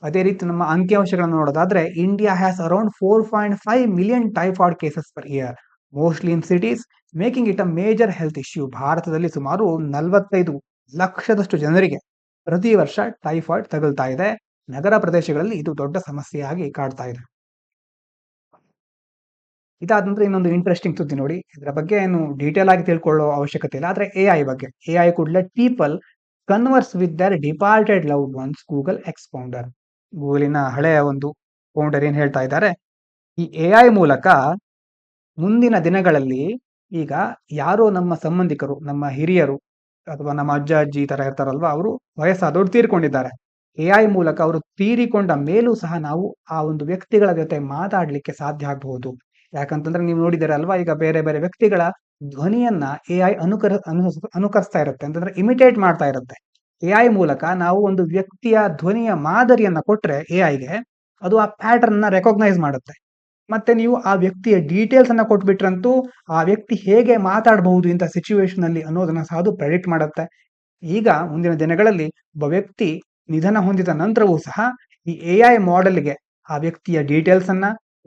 ಅದೇ ರೀತಿ ನಮ್ಮ ಅಂಕಿಅಂಶಗಳನ್ನು ನೋಡೋದಾದ್ರೆ India has around 4.5 million typhoid cases per year, mostly in cities, making it a major health issue. ಭಾರತದಲ್ಲಿ ಸುಮಾರು 45 ಲಕ್ಷದಷ್ಟು ಜನರಿಗೆ ಪ್ರತಿ ವರ್ಷ ಟೈಫಾಯ್ಡ್ ತಗುಲ್ತಾ ಇದೆ. ನಗರ ಪ್ರದೇಶಗಳಲ್ಲಿ ಇದು ದೊಡ್ಡ ಸಮಸ್ಯೆಯಾಗಿ ಕಾಡ್ತಾ ಇದೆ. ಇದಾದ ನಂತರ ಇನ್ನೊಂದು ಇಂಟ್ರೆಸ್ಟಿಂಗ್ ಸುದ್ದಿ ನೋಡಿ. ಇದರ ಬಗ್ಗೆ ಏನು ಡೀಟೇಲ್ ಆಗಿ ತಿಳ್ಕೊಳ್ಳೋ ಅವಶ್ಯಕತೆ ಇಲ್ಲ, ಆದ್ರೆ AI ಬಗ್ಗೆ. AI could let people converse with their departed loved ones, Google ex founder. ಗೂಗಲಿನ ಹಳೆಯ ಒಂದು ಫೌಂಡರ್ ಏನ್ ಹೇಳ್ತಾ ಇದ್ದಾರೆ, ಈ AI ಮೂಲಕ ಮುಂದಿನ ದಿನಗಳಲ್ಲಿ ಈಗ ಯಾರೋ ನಮ್ಮ ಸಂಬಂಧಿಕರು, ನಮ್ಮ ಹಿರಿಯರು ಅಥವಾ ನಮ್ಮ ಅಜ್ಜ ಅಜ್ಜಿ ತರ ಇರ್ತಾರಲ್ವಾ, ಅವರು ವಯಸ್ಸಾದವ್ರು ತೀರ್ಕೊಂಡಿದ್ದಾರೆ. AI ಮೂಲಕ ಅವರು ತೀರಿಕೊಂಡ ಮೇಲೂ ಸಹ ನಾವು ಆ ಒಂದು ವ್ಯಕ್ತಿಗಳ ಜೊತೆ ಮಾತಾಡ್ಲಿಕ್ಕೆ ಸಾಧ್ಯ ಆಗಬಹುದು. ಯಾಕಂತಂದ್ರೆ ನೀವು ನೋಡಿದಿರ ಅಲ್ವಾ, ಈಗ ಬೇರೆ ಬೇರೆ ವ್ಯಕ್ತಿಗಳ ಧ್ವನಿಯನ್ನ AI ಅನುಕರಿಸ್ತಾ ಇರುತ್ತೆ, ಅಂತಂದ್ರೆ ಇಮಿಟೇಟ್ ಮಾಡ್ತಾ ಇರುತ್ತೆ. AI ಮೂಲಕ ನಾವು ಒಂದು ವ್ಯಕ್ತಿಯ ಧ್ವನಿಯ ಮಾದರಿಯನ್ನ ಕೊಟ್ರೆ AI-ಗೆ ಅದು ಆ ಪ್ಯಾಟರ್ನ್ ನ ರೆಕಾಗ್ನೈಸ್ ಮಾಡುತ್ತೆ. ಮತ್ತೆ ನೀವು ಆ ವ್ಯಕ್ತಿಯ ಡೀಟೇಲ್ಸ್ ಅನ್ನ ಕೊಟ್ಬಿಟ್ರಂತೂ ಆ ವ್ಯಕ್ತಿ ಹೇಗೆ ಮಾತಾಡಬಹುದು ಇಂಥ ಸಿಚುವೇಶನ್ ಅಲ್ಲಿ ಅನ್ನೋದನ್ನ ಸಹ ಅದು ಪ್ರೆಡಿಕ್ಟ್ ಮಾಡುತ್ತೆ. ಈಗ ಮುಂದಿನ ದಿನಗಳಲ್ಲಿ ಒಬ್ಬ ವ್ಯಕ್ತಿ ನಿಧನ ಹೊಂದಿದ ನಂತರವೂ ಸಹ ಈ AI ಮಾಡೆಲ್ಗೆ ಆ ವ್ಯಕ್ತಿಯ ಡೀಟೇಲ್ಸ್ ಅನ್ನ,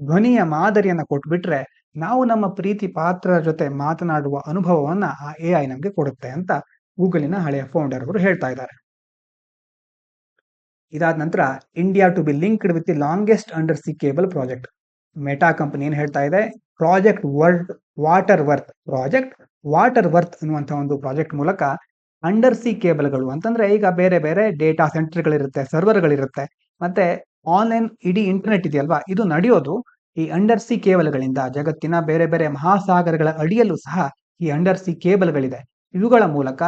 ಧ್ವನಿಯ ಮಾದರಿಯನ್ನ ಕೊಟ್ಬಿಟ್ರೆ ನಾವು ನಮ್ಮ ಪ್ರೀತಿ ಪಾತ್ರರ ಜೊತೆ ಮಾತನಾಡುವ ಅನುಭವವನ್ನ ಆ AI ನಮ್ಗೆ ಕೊಡುತ್ತೆ ಅಂತ ಗೂಗಲಿನ ಹಳೆಯ ಫೌಂಡರ್ ಅವರು ಹೇಳ್ತಾ ಇದ್ದಾರೆ. ಇದಾದ ನಂತರ India to be linked with the longest undersea cable project. Meta company ಏನ್ ಹೇಳ್ತಾ ಇದೆ, ಪ್ರಾಜೆಕ್ಟ್ ವಾಟರ್ ವರ್ತ್ ಅನ್ನುವಂತಹ ಒಂದು ಪ್ರಾಜೆಕ್ಟ್ ಮೂಲಕ ಅಂಡರ್ ಸಿ ಕೇಬಲ್ಗಳು ಅಂತಂದ್ರೆ ಈಗ ಬೇರೆ ಬೇರೆ ಡೇಟಾ ಸೆಂಟರ್ಗಳಿರುತ್ತೆ, ಸರ್ವರ್ಗಳಿರುತ್ತೆ, ಮತ್ತೆ ಆನ್ಲೈನ್ ಇಡೀ ಇಂಟರ್ನೆಟ್ ಇದೆಯಲ್ವಾ, ಇದು ನಡೆಯೋದು ಈ ಅಂಡರ್ ಸಿ ಕೇಬಲ್ಗಳಿಂದ. ಜಗತ್ತಿನ ಬೇರೆ ಬೇರೆ ಮಹಾಸಾಗರಗಳ ಅಡಿಯಲ್ಲೂ ಸಹ ಈ ಅಂಡರ್ ಸಿ ಕೇಬಲ್ಗಳಿದೆ. ಇವುಗಳ ಮೂಲಕ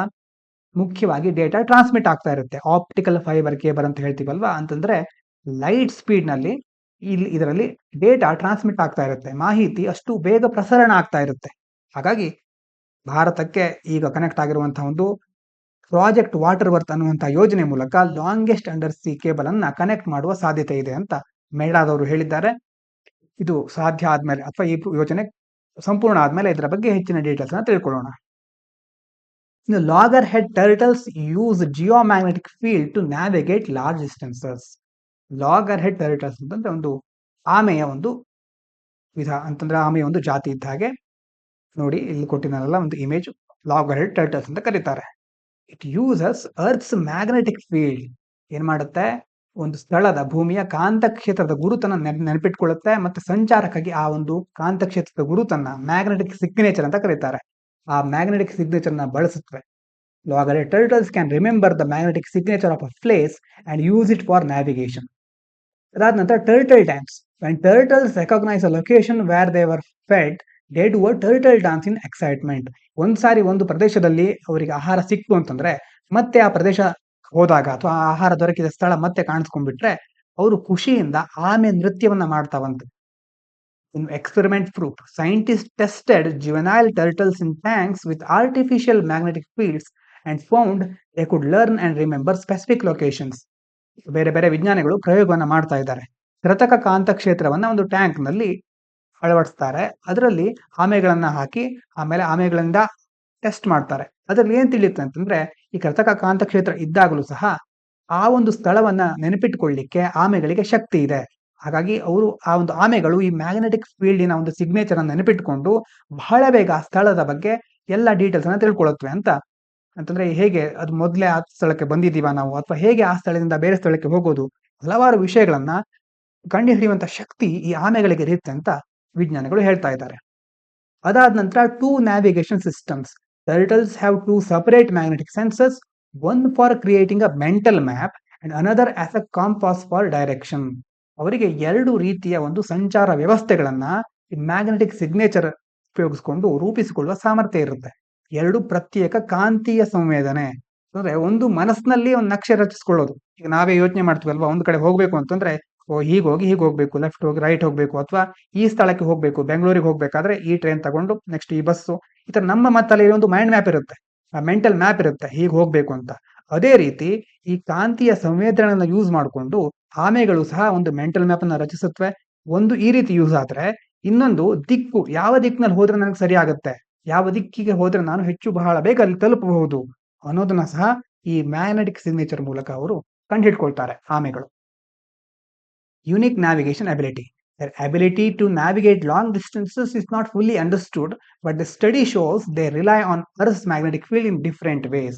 ಮುಖ್ಯವಾಗಿ ಡೇಟಾ ಟ್ರಾನ್ಸ್ಮಿಟ್ ಆಗ್ತಾ ಇರುತ್ತೆ. ಆಪ್ಟಿಕಲ್ ಫೈಬರ್ ಕೇಬಲ್ ಅಂತ ಹೇಳ್ತೀವಲ್ವಾ, ಅಂತಂದ್ರೆ ಲೈಟ್ ಸ್ಪೀಡ್ ನಲ್ಲಿ ಇದರಲ್ಲಿ ಡೇಟಾ ಟ್ರಾನ್ಸ್ಮಿಟ್ ಆಗ್ತಾ ಇರುತ್ತೆ, ಮಾಹಿತಿ ಅಷ್ಟು ಬೇಗ ಪ್ರಸರಣ ಆಗ್ತಾ ಇರುತ್ತೆ. ಹಾಗಾಗಿ ಭಾರತಕ್ಕೆ ಈಗ ಕನೆಕ್ಟ್ ಆಗಿರುವಂತಹ ಒಂದು ಪ್ರಾಜೆಕ್ಟ್ ವಾಟರ್ ವರ್ತ್ ಅನ್ನುವಂತಹ ಯೋಜನೆ ಮೂಲಕ ಲಾಂಗೆಸ್ಟ್ ಅಂಡರ್ ಸಿ ಕೇಬಲ್ ಅನ್ನ ಕನೆಕ್ಟ್ ಮಾಡುವ ಸಾಧ್ಯತೆ ಇದೆ ಅಂತ ಮೆಡಾದವರು ಹೇಳಿದ್ದಾರೆ. ಇದು ಸಾಧ್ಯ ಆದ್ಮೇಲೆ ಅಥವಾ ಈ ಯೋಜನೆ ಸಂಪೂರ್ಣ ಆದ್ಮೇಲೆ ಇದರ ಬಗ್ಗೆ ಹೆಚ್ಚಿನ ಡೀಟೇಲ್ಸ್ ಅನ್ನ ತಿಳ್ಕೊಳ್ಳೋಣ. ಇನ್ನು loggerhead turtles use geomagnetic field to navigate large distances. Loggerhead turtles ಅಂತಂದ್ರೆ ಒಂದು ಆಮೆಯ ಒಂದು ವಿಧ, ಅಂತಂದ್ರೆ ಆಮೆಯ ಒಂದು ಜಾತಿ ಇದ್ದ ಹಾಗೆ. ನೋಡಿ ಇಲ್ಲಿ ಕೊಟ್ಟಿದ್ದಾರಲ್ಲ ಒಂದು ಇಮೇಜ್, ಲಾಗರ್ ಹೆಡ್ ಟರ್ಟಲ್ಸ್ ಅಂತ ಕರೀತಾರೆ. It uses earth's magnetic field. ಏನ್ ಮಾಡುತ್ತೆ, ಒಂದು ಸ್ಥಳದ ಭೂಮಿಯ ಕಾಂತಕ್ಷೇತ್ರದ ಗುರುತನ್ನ ನೆನಪಿಟ್ಕೊಳ್ಳುತ್ತೆ, ಮತ್ತೆ ಸಂಚಾರಕ್ಕಾಗಿ ಆ ಒಂದು ಕಾಂತಕ್ಷೇತ್ರದ ಗುರುತನ್ನ ಮ್ಯಾಗ್ನೆಟಿಕ್ ಸಿಗ್ನೇಚರ್ ಅಂತ ಕರೀತಾರೆ. ಆ ಮ್ಯಾಗ್ನೆಟಿಕ್ ಸಿಗ್ನೇಚರ್ ನ ಬಳಸುತ್ತವೆ. Logger turtles can remember the magnetic signature of a place and use it for navigation. ಅದಾದ ನಂತರ turtle dance. When turtles recognize a location where they were fed, they do a turtle dance in excitement. ಒಂದ್ಸಾರಿ ಒಂದು ಪ್ರದೇಶದಲ್ಲಿ ಅವರಿಗೆ ಆಹಾರ ಸಿಕ್ತು ಅಂತಂದ್ರೆ ಮತ್ತೆ ಆ ಪ್ರದೇಶ ಹೋದಾಗ ಅಥವಾ ಆಹಾರ ದೊರಕಿದ ಸ್ಥಳ ಮತ್ತೆ ಕಾಣಿಸ್ಕೊಂಡ್ಬಿಟ್ರೆ ಅವರು ಖುಷಿಯಿಂದ ಆಮೆ ನೃತ್ಯವನ್ನ ಮಾಡ್ತಾವಂತೆ. In experiment proof, scientists tested juvenile turtles in tanks with artificial magnetic fields and found they could learn and remember specific locations. ಬೇರೆ ಬೇರೆ ವಿಜ್ಞಾನಿಗಳು ಪ್ರಯೋಗವನ್ನ ಮಾಡ್ತಾ ಇದ್ದಾರೆ. ಕೃತಕ ಕಾಂತಕ್ಷೇತ್ರವನ್ನ ಒಂದು ಟ್ಯಾಂಕ್ ನಲ್ಲಿ ಅಳವಡಿಸ್ತಾರೆ, ಅದರಲ್ಲಿ ಆಮೆಗಳನ್ನ ಹಾಕಿ ಆಮೇಲೆ ಆಮೆಗಳಿಂದ ಟೆಸ್ಟ್ ಮಾಡ್ತಾರೆ. ಅದರಲ್ಲಿ ಏನ್ ತಿಳಿಯುತ್ತೆ ಅಂತಂದ್ರೆ ಈ ಕೃತಕ ಕಾಂತಕ್ಷೇತ್ರ ಇದ್ದಾಗಲೂ ಸಹ ಆ ಒಂದು ಸ್ಥಳವನ್ನ ನೆನಪಿಟ್ಟುಕೊಳ್ಳಿಕ್ಕೆ ಆಮೆಗಳಿಗೆ ಶಕ್ತಿ ಇದೆ. ಹಾಗಾಗಿ ಅವರು ಆ ಒಂದು ಆಮೆಗಳು ಈ ಮ್ಯಾಗ್ನೆಟಿಕ್ ಫೀಲ್ಡಿನ ಒಂದು ಸಿಗ್ನೇಚರ್ ಅನ್ನು ನೆನಪಿಟ್ಟುಕೊಂಡು ಬಹಳ ಬೇಗ ಆ ಸ್ಥಳದ ಬಗ್ಗೆ ಎಲ್ಲ ಡೀಟೇಲ್ಸ್ ಅನ್ನ ತಿಳ್ಕೊಳ್ಳುತ್ತವೆ ಅಂತ. ಅಂತಂದ್ರೆ ಹೇಗೆ ಅದು ಮೊದಲೇ ಆ ಸ್ಥಳಕ್ಕೆ ಬಂದಿದ್ದೀವ ನಾವು, ಅಥವಾ ಹೇಗೆ ಆ ಸ್ಥಳದಿಂದ ಬೇರೆ ಸ್ಥಳಕ್ಕೆ ಹೋಗೋದು, ಹಲವಾರು ವಿಷಯಗಳನ್ನ ಕಂಡುಹಿಡಿಯುವಂತ ಶಕ್ತಿ ಈ ಆಮೆಗಳಿಗೆ ಇರುತ್ತೆ ಅಂತ ವಿಜ್ಞಾನಿಗಳು ಹೇಳ್ತಾ ಇದ್ದಾರೆ. ಅದಾದ ನಂತರ two navigation systems. Turtles have two separate magnetic senses, one for creating a mental map and another as a compass for direction. ಅವರಿಗೆ ಎರಡು ರೀತಿಯ ಒಂದು ಸಂಚಾರ ವ್ಯವಸ್ಥೆಗಳನ್ನ ಈ ಮ್ಯಾಗ್ನೆಟಿಕ್ ಸಿಗ್ನೇಚರ್ ಉಪಯೋಗಿಸಿಕೊಂಡು ರೂಪಿಸಿಕೊಳ್ಳುವ ಸಾಮರ್ಥ್ಯ ಇರುತ್ತೆ. ಎರಡು ಪ್ರತ್ಯೇಕ ಕಾಂತೀಯ ಸಂವೇದನೆ. ಅಂದ್ರೆ ಒಂದು ಮನಸ್ಸಿನಲ್ಲಿ ಒಂದು ನಕ್ಷೆ ರಚಿಸ್ಕೊಳ್ಳೋದು. ಈಗ ನಾವೇ ಯೋಚನೆ ಮಾಡ್ತೀವಲ್ವಾ, ಒಂದು ಕಡೆ ಹೋಗ್ಬೇಕು ಅಂತಂದ್ರೆ ಹೀಗೆ ಹೋಗ್ಬೇಕು, ಲೆಫ್ಟ್ ಹೋಗಿ ರೈಟ್ ಹೋಗ್ಬೇಕು, ಅಥವಾ ಈ ಸ್ಥಳಕ್ಕೆ ಹೋಗ್ಬೇಕು, ಬೆಂಗಳೂರಿಗೆ ಹೋಗ್ಬೇಕಾದ್ರೆ ಈ ಟ್ರೈನ್ ತಗೊಂಡು ನೆಕ್ಸ್ಟ್ ಈ ಬಸ್ಸು, ಈ ತರ ನಮ್ಮ ಮತ್ತಲ್ಲಿ ಒಂದು ಮೈಂಡ್ ಮ್ಯಾಪ್ ಇರುತ್ತೆ, ಮೆಂಟಲ್ ಮ್ಯಾಪ್ ಇರುತ್ತೆ ಹೀಗೆ ಹೋಗ್ಬೇಕು ಅಂತ. ಅದೇ ರೀತಿ ಈ ಕಾಂತೀಯ ಸಂವೇದನೆಯನ್ನ ಯೂಸ್ ಮಾಡಿಕೊಂಡು ಆಮೆಗಳು ಸಹ ಒಂದು ಮೆಂಟಲ್ ಮ್ಯಾಪ್ ಅನ್ನ ರಚಿಸುತ್ತವೆ. ಒಂದು ಈ ರೀತಿ ಯೂಸ್ ಆದ್ರೆ, ಇನ್ನೊಂದು ದಿಕ್ಕು, ಯಾವ ದಿಕ್ಕಿನಲ್ಲಿ ಹೋದ್ರೆ ನನಗೆ ಸರಿ ಆಗುತ್ತೆ, ಯಾವ ದಿಕ್ಕಿಗೆ ಹೋದ್ರೆ ನಾನು ಬಹಳ ಬೇಗ ಅಲ್ಲಿ ತಲುಪಬಹುದು ಅನ್ನೋದನ್ನ ಸಹ ಈ ಮ್ಯಾಗ್ನೆಟಿಕ್ ಸಿಗ್ನೇಚರ್ ಮೂಲಕ ಅವರು ಕಂಡುಹಿಡ್ಕೊಳ್ತಾರೆ ಆಮೆಗಳು. Unique navigation ability. Their ability to navigate long distances is not fully understood, but the study shows they rely on Earth's magnetic field in different ways.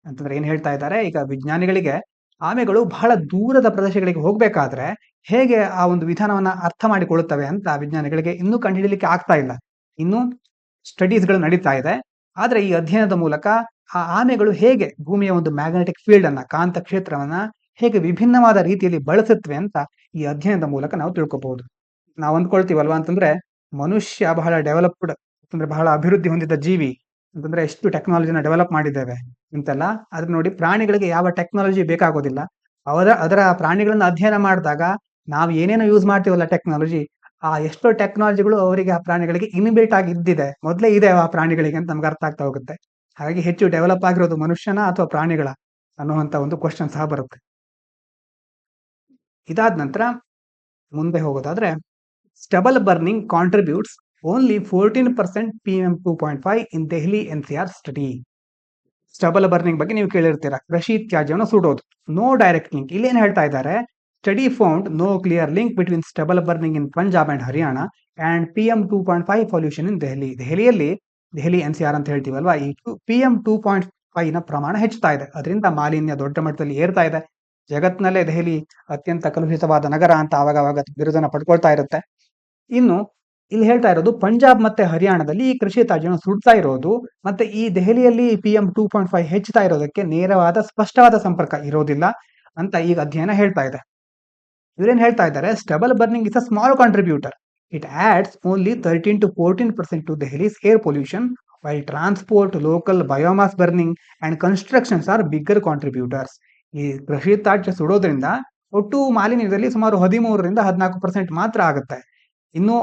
ಅಂತಂದ್ರೆ ಏನ್ ಹೇಳ್ತಾ ಇದ್ದಾರೆ, ಈಗ ವಿಜ್ಞಾನಿಗಳಿಗೆ ಆಮೆಗಳು ಬಹಳ ದೂರದ ಪ್ರದೇಶಗಳಿಗೆ ಹೋಗ್ಬೇಕಾದ್ರೆ ಹೇಗೆ ಆ ಒಂದು ವಿಧಾನವನ್ನ ಅರ್ಥ ಮಾಡಿಕೊಳ್ಳುತ್ತವೆ ಅಂತ ವಿಜ್ಞಾನಿಗಳಿಗೆ ಇನ್ನೂ ಕಂಡುಹಿಡಿಯಲಿಕ್ಕೆ ಆಗ್ತಾ ಇಲ್ಲ. ಇನ್ನು ಸ್ಟಡೀಸ್ಗಳು ನಡೀತಾ ಇದೆ. ಆದ್ರೆ ಈ ಅಧ್ಯಯನದ ಮೂಲಕ ಆ ಆಮೆಗಳು ಹೇಗೆ ಭೂಮಿಯ ಒಂದು ಮ್ಯಾಗ್ನೆಟಿಕ್ ಫೀಲ್ಡ್ ಅನ್ನ, ಕಾಂತ ಕ್ಷೇತ್ರವನ್ನ ಹೇಗೆ ವಿಭಿನ್ನವಾದ ರೀತಿಯಲ್ಲಿ ಬಳಸುತ್ತವೆ ಅಂತ ಈ ಅಧ್ಯಯನದ ಮೂಲಕ ನಾವು ತಿಳ್ಕೊಬಹುದು. ನಾವು ಅಂದ್ಕೊಳ್ತೀವಲ್ವಾ ಅಂತಂದ್ರೆ ಮನುಷ್ಯ ಬಹಳ ಡೆವಲಪ್ಡ್, ಅಂತಂದ್ರೆ ಬಹಳ ಅಭಿವೃದ್ಧಿ ಹೊಂದಿದ ಜೀವಿ ಅಂತಂದ್ರೆ ಎಷ್ಟು ಟೆಕ್ನಾಲಜಿನ ಡೆವಲಪ್ ಮಾಡಿದ್ದೇವೆ ಅಂತೆಲ್ಲ. ಆದ್ರೆ ನೋಡಿ, ಪ್ರಾಣಿಗಳಿಗೆ ಯಾವ ಟೆಕ್ನಾಲಜಿ ಬೇಕಾಗೋದಿಲ್ಲ. ಅದರ ಪ್ರಾಣಿಗಳನ್ನ ಅಧ್ಯಯನ ಮಾಡಿದಾಗ ನಾವು ಏನೇನೋ ಯೂಸ್ ಮಾಡ್ತೀವಲ್ಲ ಟೆಕ್ನಾಲಜಿ, ಆ ಎಷ್ಟೋ ಟೆಕ್ನಾಲಜಿಗಳು ಅವರಿಗೆ, ಆ ಪ್ರಾಣಿಗಳಿಗೆ ಇನ್ಬಿಲ್ಟ್ ಆಗಿ ಇದ್ದಿದೆ, ಮೊದಲೇ ಇದೆ ಆ ಪ್ರಾಣಿಗಳಿಗೆ ಅಂತ ನಮ್ಗೆ ಅರ್ಥ ಆಗ್ತಾ ಹೋಗುತ್ತೆ. ಹಾಗಾಗಿ ಹೆಚ್ಚು ಡೆವಲಪ್ ಆಗಿರೋದು ಮನುಷ್ಯನ ಅಥವಾ ಪ್ರಾಣಿಗಳ ಅನ್ನುವಂತ ಒಂದು ಕ್ವಶನ್ ಸಹ ಬರುತ್ತೆ. ಇದಾದ ನಂತರ ಮುಂದೆ ಹೋಗೋದಾದ್ರೆ, stubble burning contributes only 14% PM2.5 in Delhi NCR study. Stubble burning ಬಗ್ಗೆ ನೀವು ಕೇಳಿರ್ತೀರಾ, ಕೃಷಿ ತ್ಯಾಜ್ಯವನ್ನು ಸುಡೋದು. No direct link. ಇಲ್ಲೇನು ಹೇಳ್ತಾ ಇದ್ದಾರೆ, study found no clear link between stubble burning in Punjab and Haryana and PM2.5 pollution in Delhi. Delhi NCR ಅಂತ ಹೇಳ್ತೀವಲ್ವಾ, ಈ PM2.5 ನ ಪ್ರಮಾಣ ಹೆಚ್ಚುತ್ತಾ ಇದೆ. ಅದರಿಂದ ಮಾಲಿನ್ಯ ದೊಡ್ಡ ಮಟ್ಟದಲ್ಲಿ ಏರ್ತಾ ಇದೆ. ಜಗತ್ತಿನಲ್ಲೇ ದೆಹಲಿ ಅತ್ಯಂತ ಕಲುಷಿತವಾದ ನಗರ ಅಂತ ಆವಾಗ ಬಿರುದನ್ನ ಪಡ್ಕೊಳ್ತಾ ಇರುತ್ತೆ. ಇನ್ನು ಇಲ್ಲಿ ಹೇಳ್ತಾ ಇರೋದು, ಪಂಜಾಬ್ ಮತ್ತೆ ಹರಿಯಾಣದಲ್ಲಿ ಈ ಕೃಷಿ ತ್ಯಾಜ್ಯವನ್ನು ಸುಡ್ತಾ ಇರೋದು ಮತ್ತೆ ಈ ದೆಹಲಿಯಲ್ಲಿ PM2.5 ಹೆಚ್ಚುತ್ತಾ ಇರೋದಕ್ಕೆ ನೇರವಾದ ಸ್ಪಷ್ಟವಾದ ಸಂಪರ್ಕ ಇರೋದಿಲ್ಲ ಅಂತ ಈಗ ಅಧ್ಯಯನ ಹೇಳ್ತಾ ಇದೆ. ಇವರೇನ್ ಹೇಳ್ತಾ ಇದ್ದಾರೆ, stubble burning is a small contributor. It adds only 13 to 14% to Delhi's air pollution, while transport, local biomass burning and constructions are bigger contributors. ಈ ಕೃಷಿ ತ್ಯಾಜ್ಯ ಸುಡೋದ್ರಿಂದ ಒಟ್ಟು ಮಾಲಿನ್ಯದಲ್ಲಿ ಸುಮಾರು 13ರಿಂದ 14% ಮಾತ್ರ ಆಗುತ್ತೆ. ಇನ್ನು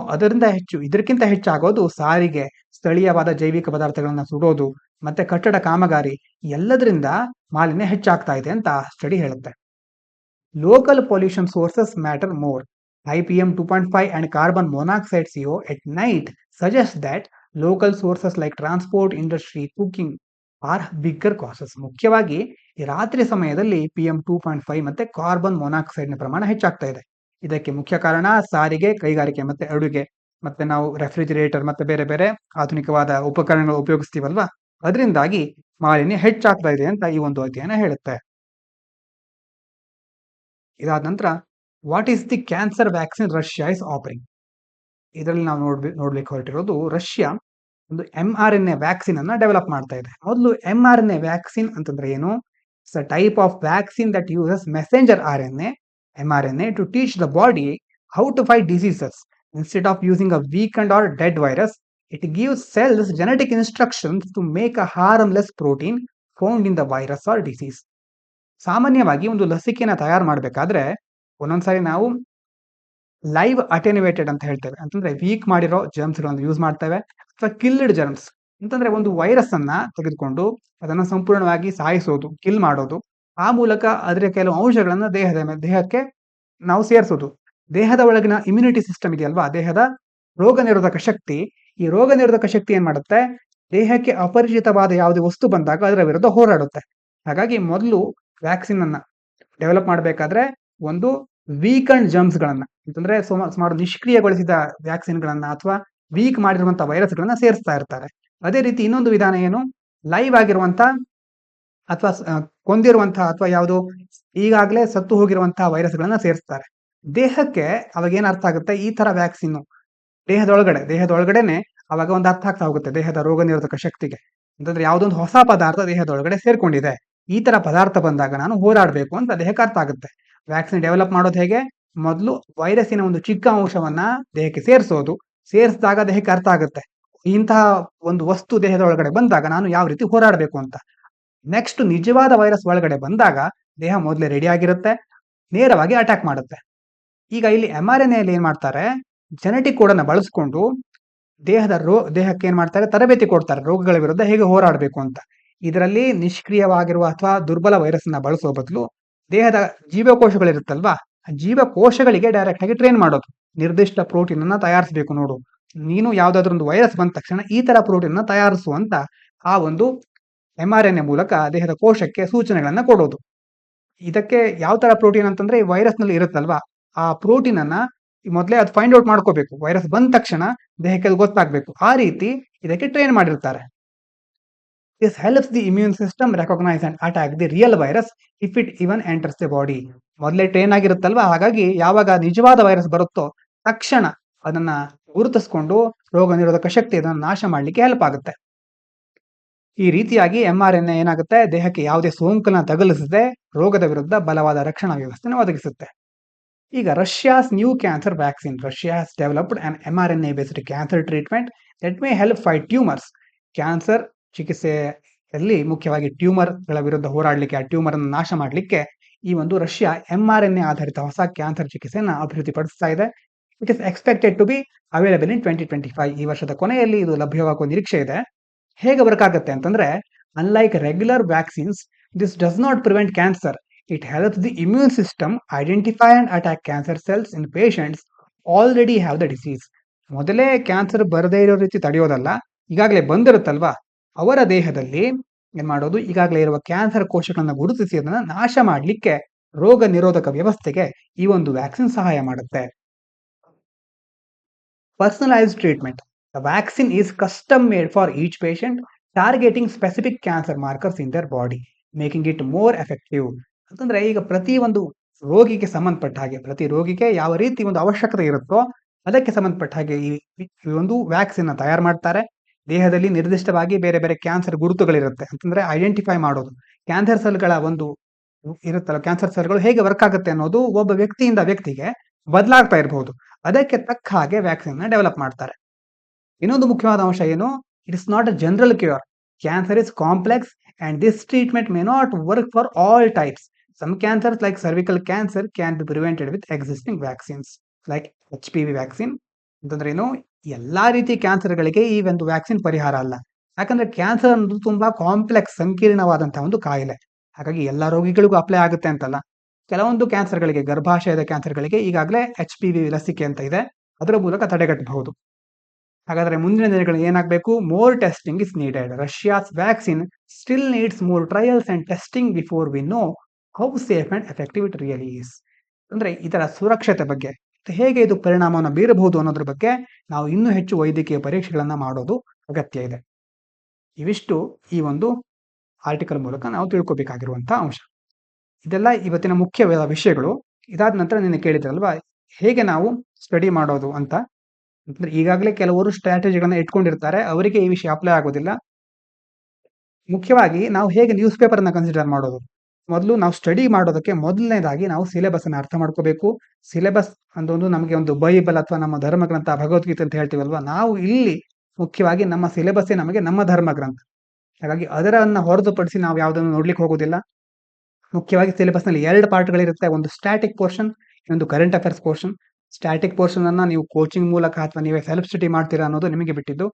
ಇದಕ್ಕಿಂತ ಹೆಚ್ಚಾಗೋದು ಸಾರಿಗೆ, ಸ್ಥಳೀಯವಾದ ಜೈವಿಕ ಪದಾರ್ಥಗಳನ್ನ ಸುಡೋದು ಮತ್ತೆ ಕಟ್ಟಡ ಕಾಮಗಾರಿ, ಎಲ್ಲದರಿಂದ ಮಾಲಿನ್ಯ ಹೆಚ್ಚಾಗ್ತಾ ಇದೆ ಅಂತ ಸ್ಟಡಿ ಹೇಳುತ್ತೆ. Local pollution sources matter more. High PM2.5 and carbon monoxide CO at night suggests that local sources like transport, industry, cooking are bigger causes. ಮುಖ್ಯವಾಗಿ ಈ ರಾತ್ರಿ ಸಮಯದಲ್ಲಿ PM2.5 ಮತ್ತೆ ಕಾರ್ಬನ್ ಮೊನಾಕ್ಸೈಡ್ ನ ಪ್ರಮಾಣ ಹೆಚ್ಚಾಗ್ತಾ ಇದೆ. ಇದಕ್ಕೆ ಮುಖ್ಯ ಕಾರಣ ಸಾರಿಗೆ, ಕೈಗಾರಿಕೆ ಮತ್ತೆ ಅಡುಗೆ, ಮತ್ತೆ ನಾವು ರೆಫ್ರಿಜಿರೇಟರ್ ಮತ್ತೆ ಬೇರೆ ಬೇರೆ ಆಧುನಿಕವಾದ ಉಪಕರಣಗಳು ಉಪಯೋಗಿಸ್ತೀವಲ್ವಾ, ಅದರಿಂದಾಗಿ ಮಾಲಿನ್ಯ ಹೆಚ್ಚಾಗ್ತಾ ಇದೆ ಅಂತ ಈ ಒಂದು ಅಧ್ಯಯನ ಹೇಳುತ್ತೆ. ಇದಾದ ನಂತರ, what is the cancer vaccine Russia is offering. ಇದರಲ್ಲಿ ನಾವು ನೋಡ್ಲಿಕ್ಕೆ ಹೊರಟಿರೋದು, ರಷ್ಯಾ ಒಂದು mRNA ವ್ಯಾಕ್ಸಿನ್ ಅನ್ನ ಡೆವಲಪ್ ಮಾಡ್ತಾ ಇದೆ. ಮೊದಲು mRNA ವ್ಯಾಕ್ಸಿನ್ ಅಂತಂದ್ರೆ ಏನು? It's a type of vaccine that uses messenger RNA, mRNA, to teach the body how to fight diseases. Instead of using a weakened or dead virus, it gives cells genetic instructions to make a harmless protein found in the virus or disease. ಸಾಮಾನ್ಯವಾಗಿ ಒಂದು ಲಸಿಕೆನ ತಯಾರು ಮಾಡಬೇಕಾದ್ರೆ ಒಂದೊಂದ್ಸಾರಿ ನಾವು live ಅಟೆನ್ಯುವೇಟೆಡ್ ಅಂತ ಹೇಳ್ತೇವೆ, ಅಂತಂದ್ರೆ weak ಮಾಡಿರೋ ಜರ್ಮ್ಸ್ ಗಳನ್ನು ಯೂಸ್ ಮಾಡ್ತೇವೆ, ಅಥವಾ ಕಿಲ್ಡ್ ಜರ್ಮ್ಸ್ ಅಂತಂದ್ರೆ ಒಂದು ವೈರಸ್ ಅನ್ನ ತೆಗೆದುಕೊಂಡು ಅದನ್ನ ಸಂಪೂರ್ಣವಾಗಿ ಸಾಯಿಸೋದು, ಕಿಲ್ ಮಾಡೋದು, ಆ ಮೂಲಕ ಅದರ ಕೆಲವು ಅಂಶಗಳನ್ನ ದೇಹಕ್ಕೆ ನಾವು ಸೇರಿಸೋದು. ದೇಹದ ಒಳಗಿನ ಇಮ್ಯುನಿಟಿ ಸಿಸ್ಟಮ್ ಇದೆಯಲ್ವಾ, ದೇಹದ ರೋಗ ನಿರೋಧಕ ಶಕ್ತಿ, ಈ ರೋಗ ನಿರೋಧಕ ಶಕ್ತಿ ಏನ್ ಮಾಡುತ್ತೆ, ದೇಹಕ್ಕೆ ಅಪರಿಚಿತವಾದ ಯಾವುದೇ ವಸ್ತು ಬಂದಾಗ ಅದರ ವಿರುದ್ಧ ಹೋರಾಡುತ್ತೆ. ಹಾಗಾಗಿ ಮೊದಲು ವ್ಯಾಕ್ಸಿನ್ ಅನ್ನ ಡೆವಲಪ್ ಮಾಡಬೇಕಾದ್ರೆ ಒಂದು ವೀಕಂಡ್ ಜರ್ಮ್ಸ್ ಗಳನ್ನ ಅಂತಂದ್ರೆ ಸುಮಾರು ನಿಷ್ಕ್ರಿಯಗೊಳಿಸಿದ ವ್ಯಾಕ್ಸಿನ್ ಗಳನ್ನ ಅಥವಾ ವೀಕ್ ಮಾಡಿರುವಂತಹ ವೈರಸ್ ಗಳನ್ನ ಸೇರಿಸ್ತಾ ಇರ್ತಾರೆ. ಅದೇ ರೀತಿ ಇನ್ನೊಂದು ವಿಧಾನ ಏನು, ಲೈವ್ ಆಗಿರುವಂತ ಅಥವಾ ಕೊಂದಿರುವಂತಹ ಅಥವಾ ಯಾವುದು ಈಗಾಗಲೇ ಸತ್ತು ಹೋಗಿರುವಂತಹ ವೈರಸ್ ಗಳನ್ನ ಸೇರಿಸ್ತಾರೆ. ದೇಹಕ್ಕೆ ಅವಾಗ ಏನ್ ಅರ್ಥ ಆಗುತ್ತೆ, ಈ ತರ ವ್ಯಾಕ್ಸಿನ್ ದೇಹದೊಳಗಡೆನೆ ಅವಾಗ ಒಂದು ಅರ್ಥ ಆಗ್ತಾ ಹೋಗುತ್ತೆ ದೇಹದ ರೋಗ ನಿರೋಧಕ ಶಕ್ತಿಗೆ. ಅಂತಂದ್ರೆ ಯಾವುದೊಂದು ಹೊಸ ಪದಾರ್ಥ ದೇಹದೊಳಗಡೆ ಸೇರ್ಕೊಂಡಿದೆ, ಈ ತರ ಪದಾರ್ಥ ಬಂದಾಗ ನಾನು ಹೋರಾಡಬೇಕು ಅಂತ ದೇಹಕ್ಕೆ ಅರ್ಥ ಆಗುತ್ತೆ. ವ್ಯಾಕ್ಸಿನ್ ಡೆವಲಪ್ ಮಾಡೋದು ಹೇಗೆ, ಮೊದಲು ವೈರಸ್ಸಿನ ಒಂದು ಚಿಕ್ಕ ಅಂಶವನ್ನ ದೇಹಕ್ಕೆ ಸೇರಿಸಿದಾಗ ದೇಹಕ್ಕೆ ಅರ್ಥ ಆಗುತ್ತೆ ಇಂತಹ ಒಂದು ವಸ್ತು ದೇಹದ ಒಳಗಡೆ ಬಂದಾಗ ನಾನು ಯಾವ ರೀತಿ ಹೋರಾಡಬೇಕು ಅಂತ. ನೆಕ್ಸ್ಟ್ ನಿಜವಾದ ವೈರಸ್ ಒಳಗಡೆ ಬಂದಾಗ ದೇಹ ಮೊದಲೇ ರೆಡಿ ಆಗಿರುತ್ತೆ, ನೇರವಾಗಿ ಅಟ್ಯಾಕ್ ಮಾಡುತ್ತೆ. ಈಗ ಇಲ್ಲಿ mRNA ಅಲ್ಲಿ ಏನ್ ಮಾಡ್ತಾರೆ, ಜೆನೆಟಿಕ್ ಕೋಡ್ ಅನ್ನ ಬಳಸ್ಕೊಂಡು ದೇಹಕ್ಕೆ ಏನ್ ಮಾಡ್ತಾರೆ, ತರಬೇತಿ ಕೊಡ್ತಾರೆ ರೋಗಗಳ ವಿರುದ್ಧ ಹೇಗೆ ಹೋರಾಡಬೇಕು ಅಂತ. ಇದರಲ್ಲಿ ನಿಷ್ಕ್ರಿಯವಾಗಿರುವ ಅಥವಾ ದುರ್ಬಲ ವೈರಸ್ ನ ಬಳಸುವ ಬದಲು ದೇಹದ ಜೀವಕೋಶಗಳಿರುತ್ತಲ್ವಾ, ಆ ಜೀವಕೋಶಗಳಿಗೆ ಡೈರೆಕ್ಟ್ ಆಗಿ ಟ್ರೈನ್ ಮಾಡೋದು. ನಿರ್ದಿಷ್ಟ ಪ್ರೋಟೀನ್ ಅನ್ನ ತಯಾರಿಸಬೇಕು ನೋಡು, ನೀನು ಯಾವ್ದಾದ್ರು ಒಂದು ವೈರಸ್ ಬಂದ ತಕ್ಷಣ ಈ ತರ ಪ್ರೋಟೀನ್ ಅನ್ನ ತಯಾರಿಸುವಂತ ಆ ಒಂದು mRNA ಮೂಲಕ ದೇಹದ ಕೋಶಕ್ಕೆ ಸೂಚನೆಗಳನ್ನ ಕೊಡೋದು. ಇದಕ್ಕೆ ಯಾವ ತರ ಪ್ರೋಟೀನ್ ಅಂತಂದ್ರೆ ಈ ವೈರಸ್ ನಲ್ಲಿ ಇರುತ್ತಲ್ವಾ, ಆ ಪ್ರೋಟೀನ್ ಅನ್ನ ಮೊದಲೇ ಅದು ಫೈಂಡ್ ಔಟ್ ಮಾಡ್ಕೋಬೇಕು. ವೈರಸ್ ಬಂದ ತಕ್ಷಣ ದೇಹಕ್ಕೆ ಅದು ಗೊತ್ತಾಗ್ಬೇಕು, ಆ ರೀತಿ ಇದಕ್ಕೆ ಟ್ರೈನ್ ಮಾಡಿರ್ತಾರೆ. This helps the immune system recognise and attack the real virus if it even enters the body. ಮೊದಲೇ ಟ್ರೈನ್ ಆಗಿರುತ್ತಲ್ವಾ, ಹಾಗಾಗಿ ಯಾವಾಗ ನಿಜವಾದ ವೈರಸ್ ಬರುತ್ತೋ ತಕ್ಷಣ ಅದನ್ನ ಗುರುತಿಸ್ಕೊಂಡು ರೋಗ ನಿರೋಧಕ ಶಕ್ತಿ ಅದನ್ನ ನಾಶ ಮಾಡ್ಲಿಕ್ಕೆ ಹೆಲ್ಪ್ ಆಗುತ್ತೆ. ಈ ರೀತಿಯಾಗಿ mRNA ಏನಾಗುತ್ತೆ, ದೇಹಕ್ಕೆ ಯಾವುದೇ ಸೋಂಕನ್ನ ತಗುಲಿಸದೆ ರೋಗದ ವಿರುದ್ಧ ಬಲವಾದ ರಕ್ಷಣಾ ವ್ಯವಸ್ಥೆಯನ್ನು ಒದಗಿಸುತ್ತೆ. ಈಗ Russia's new cancer vaccine. Russia has developed an mRNA based cancer treatment that may help fight tumours. ಕ್ಯಾನ್ಸರ್ ಚಿಕಿತ್ಸೆಯಲ್ಲಿ ಮುಖ್ಯವಾಗಿ ಟ್ಯೂಮರ್ ಗಳ ವಿರುದ್ಧ ಹೋರಾಡಲಿಕ್ಕೆ, ಆ ಟ್ಯೂಮರ್ ಅನ್ನು ನಾಶ ಮಾಡಲಿಕ್ಕೆ ಈ ಒಂದು ರಷ್ಯಾ mRNA ಆಧಾರಿತ ಹೊಸ ಕ್ಯಾನ್ಸರ್ ಚಿಕಿತ್ಸೆಯನ್ನು ಅಭಿವೃದ್ಧಿಪಡಿಸ್ತಾ ಇದೆ. It is expected to be available in 2025. ಈ ವರ್ಷದ ಕೊನೆಯಲ್ಲಿ ಇದು ಲಭ್ಯವಾಗುವ ನಿರೀಕ್ಷೆ ಇದೆ. ಹೇಗೆ ವರ್ಕ್ ಆಗುತ್ತೆ ಅಂತಂದ್ರೆ, unlike regular vaccines, this does not prevent cancer. It helps the immune system identify and attack cancer cells in patients already have the disease. ಮೊದಲೇ ಕ್ಯಾನ್ಸರ್ ಬರದೇ ಇರೋ ರೀತಿ ತಡೆಯೋದಲ್ಲ, ಈಗಾಗಲೇ ಬಂದಿರುತ್ತಲ್ವಾ ಅವರ ದೇಹದಲ್ಲಿ ಏನ್ ಮಾಡೋದು, ಈಗಾಗಲೇ ಇರುವ ಕ್ಯಾನ್ಸರ್ ಕೋಶಗಳನ್ನ ಗುರುತಿಸಿ ಅದನ್ನ ನಾಶ ಮಾಡಲಿಕ್ಕೆ ರೋಗ ನಿರೋಧಕ ವ್ಯವಸ್ಥೆಗೆ ಈ ಒಂದು ವ್ಯಾಕ್ಸಿನ್ ಸಹಾಯ ಮಾಡುತ್ತೆ. Personalized treatment. The vaccine is custom made for each patient, targeting specific cancer markers in their body, making it more effective. ಅಂತಂದ್ರೆ ಈಗ ಪ್ರತಿ ಒಂದು ರೋಗಿಗೆ ಸಂಬಂಧಪಟ್ಟ ಹಾಗೆ, ಪ್ರತಿ ರೋಗಿಗೆ ಯಾವ ರೀತಿ ಒಂದು ಅವಶ್ಯಕತೆ ಇರುತ್ತೋ ಅದಕ್ಕೆ ಸಂಬಂಧಪಟ್ಟ ಹಾಗೆ ಈ ಒಂದು ವ್ಯಾಕ್ಸಿನ್ ತಯಾರು ಮಾಡ್ತಾರೆ. ದೇಹದಲ್ಲಿ ನಿರ್ದಿಷ್ಟವಾಗಿ ಬೇರೆ ಬೇರೆ ಕ್ಯಾನ್ಸರ್ ಗುರುತುಗಳಿರುತ್ತೆ, ಅಂತಂದ್ರೆ ಐಡೆಂಟಿಫೈ ಮಾಡೋದು. ಕ್ಯಾನ್ಸರ್ ಸೆಲ್ಗಳ ಒಂದು ಇರುತ್ತಲ್ಲ, ಕ್ಯಾನ್ಸರ್ ಸೆಲ್ಗಳು ಹೇಗೆ ವರ್ಕ್ ಆಗುತ್ತೆ ಅನ್ನೋದು ಒಬ್ಬ ವ್ಯಕ್ತಿಯಿಂದ ವ್ಯಕ್ತಿಗೆ ಬದಲಾಗ್ತಾ ಇರಬಹುದು. ಅದಕ್ಕೆ ತಕ್ಕ ಹಾಗೆ ವ್ಯಾಕ್ಸಿನ್ ಡೆವಲಪ್ ಮಾಡ್ತಾರೆ. ಇನ್ನೊಂದು ಮುಖ್ಯವಾದ ಅಂಶ ಏನು, it is not a general cure. Cancer is complex and this treatment may not work for all types. Some cancers like cervical cancer can be prevented with existing vaccines like HPV vaccine. ಅಂತಂದ್ರೆ ಏನು, ಎಲ್ಲಾ ರೀತಿ ಕ್ಯಾನ್ಸರ್ಗಳಿಗೆ ಈ ಒಂದು vaccine ಪರಿಹಾರ ಅಲ್ಲ. ಯಾಕಂದ್ರೆ cancer ಅನ್ನೋದು ತುಂಬಾ ಕಾಂಪ್ಲೆಕ್ಸ್, ಸಂಕೀರ್ಣವಾದಂತಹ ಒಂದು ಕಾಯಿಲೆ. ಹಾಗಾಗಿ ಎಲ್ಲಾ ರೋಗಿಗಳಿಗೂ ಅಪ್ಲೈ ಆಗುತ್ತೆ ಅಂತಲ್ಲ. ಕೆಲವೊಂದು ಕ್ಯಾನ್ಸರ್ಗಳಿಗೆ, ಗರ್ಭಾಶಯದ ಕ್ಯಾನ್ಸರ್ಗಳಿಗೆ ಈಗಾಗಲೇ HPV ಲಸಿಕೆ ಅಂತ ಇದೆ, ಅದರ ಮೂಲಕ ತಡೆಗಟ್ಟಬಹುದು. ಹಾಗಾದ್ರೆ ಮುಂದಿನ ದಿನಗಳಲ್ಲಿ ಏನಾಗಬೇಕು, more testing is needed. Russia's vaccine still needs more trials and testing before we know how safe and effective it really is. ಅಂದ್ರೆ ಇದರ ಸುರಕ್ಷತೆ ಬಗ್ಗೆ, ಹೇಗೆ ಇದು ಪರಿಣಾಮವನ್ನು ಬೀರಬಹುದು ಅನ್ನೋದ್ರ ಬಗ್ಗೆ ನಾವು ಇನ್ನೂ ಹೆಚ್ಚು ವೈದ್ಯಕೀಯ ಪರೀಕ್ಷೆಗಳನ್ನ ಮಾಡೋದು ಅಗತ್ಯ ಇದೆ. ಇವಿಷ್ಟು ಈ ಒಂದು ಆರ್ಟಿಕಲ್ ಮೂಲಕ ನಾವು ತಿಳ್ಕೊಬೇಕಾಗಿರುವಂತಹ ಅಂಶ. ಇದೆಲ್ಲ ಇವತ್ತಿನ ಮುಖ್ಯ ವಿಷಯಗಳು. ಇದಾದ ನಂತರ ನಿನ್ನೆ ಕೇಳಿದ್ರಲ್ವಾ ಹೇಗೆ ನಾವು ಸ್ಟಡಿ ಮಾಡೋದು ಅಂತ. ಅಂದ್ರೆ ಈಗಾಗಲೇ ಕೆಲವರು ಸ್ಟ್ರಾಟಜಿಗಳನ್ನ ಇಟ್ಕೊಂಡಿರ್ತಾರೆ, ಅವರಿಗೆ ಈ ವಿಷಯ ಅಪ್ಲೈ ಆಗೋದಿಲ್ಲ. ಮುಖ್ಯವಾಗಿ ನಾವು ಹೇಗೆ ನ್ಯೂಸ್ ಪೇಪರ್ ಅನ್ನ ಕನ್ಸಿಡರ್ ಮಾಡೋದು, ಮೊದಲು ನಾವು ಸ್ಟಡಿ ಮಾಡೋದಕ್ಕೆ ಮೊದಲನೇದಾಗಿ ನಾವು ಸಿಲೆಬಸ್ ಅನ್ನ ಅರ್ಥ ಮಾಡ್ಕೋಬೇಕು. ಸಿಲೆಬಸ್ ಒಂದು ನಮಗೆ ಒಂದು ಬೈಬಲ್ ಅಥವಾ ನಮ್ಮ ಧರ್ಮಗ್ರಂಥ, ಭಗವದ್ಗೀತೆ ಅಂತ ಹೇಳ್ತೀವಲ್ವಾ, ನಾವು ಇಲ್ಲಿ ಮುಖ್ಯವಾಗಿ ನಮ್ಮ ಸಿಲೆಬಸ್ಸೇ ನಮಗೆ ನಮ್ಮ ಧರ್ಮಗ್ರಂಥ. ಹಾಗಾಗಿ ಅದರನ್ನ ಹೊರತುಪಡಿಸಿ ನಾವು ಯಾವುದನ್ನು ನೋಡ್ಲಿಕ್ಕೆ ಹೋಗೋದಿಲ್ಲ. ಮುಖ್ಯವಾಗಿ ಸಿಲೆಬಸ್ ನಲ್ಲಿ 2 ಪಾರ್ಟ್ಗಳಿರುತ್ತೆ, ಒಂದು ಸ್ಟ್ಯಾಟಿಕ್ ಪೋರ್ಷನ್, ಇನ್ನೊಂದು current affairs portion. Static portion ಅನ್ನ ನೀವು ಕೋಚಿಂಗ್ ಮೂಲಕ ಅಥವಾ ನೀವೇ ಸೆಲ್ಫ್ ಸ್ಟಡಿ ಮಾಡ್ತೀರಾ ಅನ್ನೋದು ನಿಮಗೆ ಬಿಟ್ಟಿದ್ದು.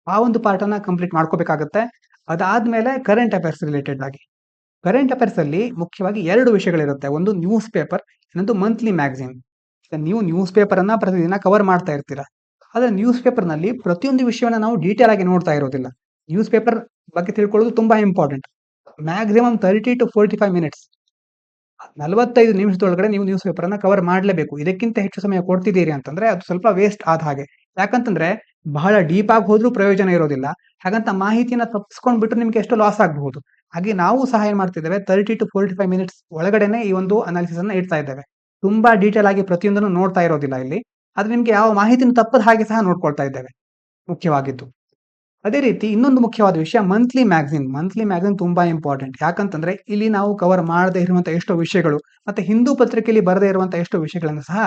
ಆ ಒಂದು ಪಾರ್ಟ್ ಅನ್ನ ಕಂಪ್ಲೀಟ್ ಮಾಡ್ಕೋಬೇಕಾಗತ್ತೆ. ಅದಾದ್ಮೇಲೆ ಕರೆಂಟ್ ಅಫೇರ್ಸ್ ರಿಲೇಟೆಡ್ ಆಗಿ, ಕರೆಂಟ್ ಅಫೇರ್ಸ್ ಅಲ್ಲಿ ಮುಖ್ಯವಾಗಿ 2 ವಿಷಯಗಳಿರುತ್ತೆ, ಒಂದು ನ್ಯೂಸ್ ಪೇಪರ್, ಇನ್ನೊಂದು ಮಂತ್ಲಿ ಮ್ಯಾಗಝಿನ್. ನೀವು ನ್ಯೂಸ್ ಪೇಪರ್ ಅನ್ನ ಪ್ರತಿದಿನ ಕವರ್ ಮಾಡ್ತಾ ಇರ್ತೀರಾ, ಆದ್ರೆ ನ್ಯೂಸ್ ಪೇಪರ್ ನಲ್ಲಿ ಪ್ರತಿಯೊಂದು ವಿಷಯವನ್ನ ನಾವು ಡೀಟೇಲ್ ಆಗಿ ನೋಡ್ತಾ ಇರೋದಿಲ್ಲ. ನ್ಯೂಸ್ ಪೇಪರ್ ಬಗ್ಗೆ ತಿಳ್ಕೊಳ್ಳೋದು ತುಂಬಾ ಇಂಪಾರ್ಟೆಂಟ್. ಮ್ಯಾಕ್ಸಿಮಮ್ 30 to 45 ಮಿನಿಟ್ಸ್, 45 ನಿಮಿಷದೊಳಗಡೆ ನೀವು ನ್ಯೂಸ್ ಪೇಪರ್ ಅನ್ನ ಕವರ್ ಮಾಡಲೇಬೇಕು. ಇದಕ್ಕಿಂತ ಹೆಚ್ಚು ಸಮಯ ಕೊಡ್ತಿದ್ದೀರಿ ಅಂತಂದ್ರೆ ಅದು ಸ್ವಲ್ಪ ವೇಸ್ಟ್ ಆದ ಹಾಗೆ. ಯಾಕಂತಂದ್ರೆ ಬಹಳ ಡೀಪ್ ಆಗಿ ಹೋದ್ರೂ ಪ್ರಯೋಜನ ಇರೋದಿಲ್ಲ. ಹಾಗಂತ ಮಾಹಿತಿನ ತಪ್ಪಿಸ್ಕೊಂಡ್ ಬಿಟ್ರೆ ನಿಮ್ಗೆ ಎಷ್ಟೋ ಲಾಸ್ ಆಗಬಹುದು. ಹಾಗೆ ನಾವು ಸಹ ಏನ್ ಮಾಡ್ತಿದ್ದೇವೆ, 30 to 45 ಮಿನಿಟ್ಸ್ ಒಳಗಡೆನೆ ಈ ಒಂದು ಅನಾಲಿಸಿಸ್ ಅನ್ನ ಇಡ್ತಾ ಇದ್ದೇವೆ. ತುಂಬಾ ಡೀಟೇಲ್ ಆಗಿ ಪ್ರತಿಯೊಂದನ್ನು ನೋಡ್ತಾ ಇರೋದಿಲ್ಲ ಇಲ್ಲಿ. ಆದ್ರೆ ನಿಮ್ಗೆ ಯಾವ ಮಾಹಿತಿನ ತಪ್ಪದ ಹಾಗೆ ಸಹ ನೋಡ್ಕೊಳ್ತಾ ಇದ್ದೇವೆ, ಮುಖ್ಯವಾಗಿದ್ದು. ಅದೇ ರೀತಿ ಇನ್ನೊಂದು ಮುಖ್ಯವಾದ ವಿಷಯ ಮಂತ್ಲಿ ಮ್ಯಾಗಝಿನ್. ಮಂತ್ಲಿ ಮ್ಯಾಗಝಿನ್ ತುಂಬಾ ಇಂಪಾರ್ಟೆಂಟ್. ಯಾಕಂತಂದ್ರೆ ಇಲ್ಲಿ ನಾವು ಕವರ್ ಮಾಡದೇ ಇರುವಂತಹ ಎಷ್ಟೋ ವಿಷಯಗಳು, ಮತ್ತೆ ಹಿಂದೂ ಪತ್ರಿಕೆಯಲ್ಲಿ ಬರದೇ ಇರುವಂತಹ ಎಷ್ಟೋ ವಿಷಯಗಳನ್ನು ಸಹ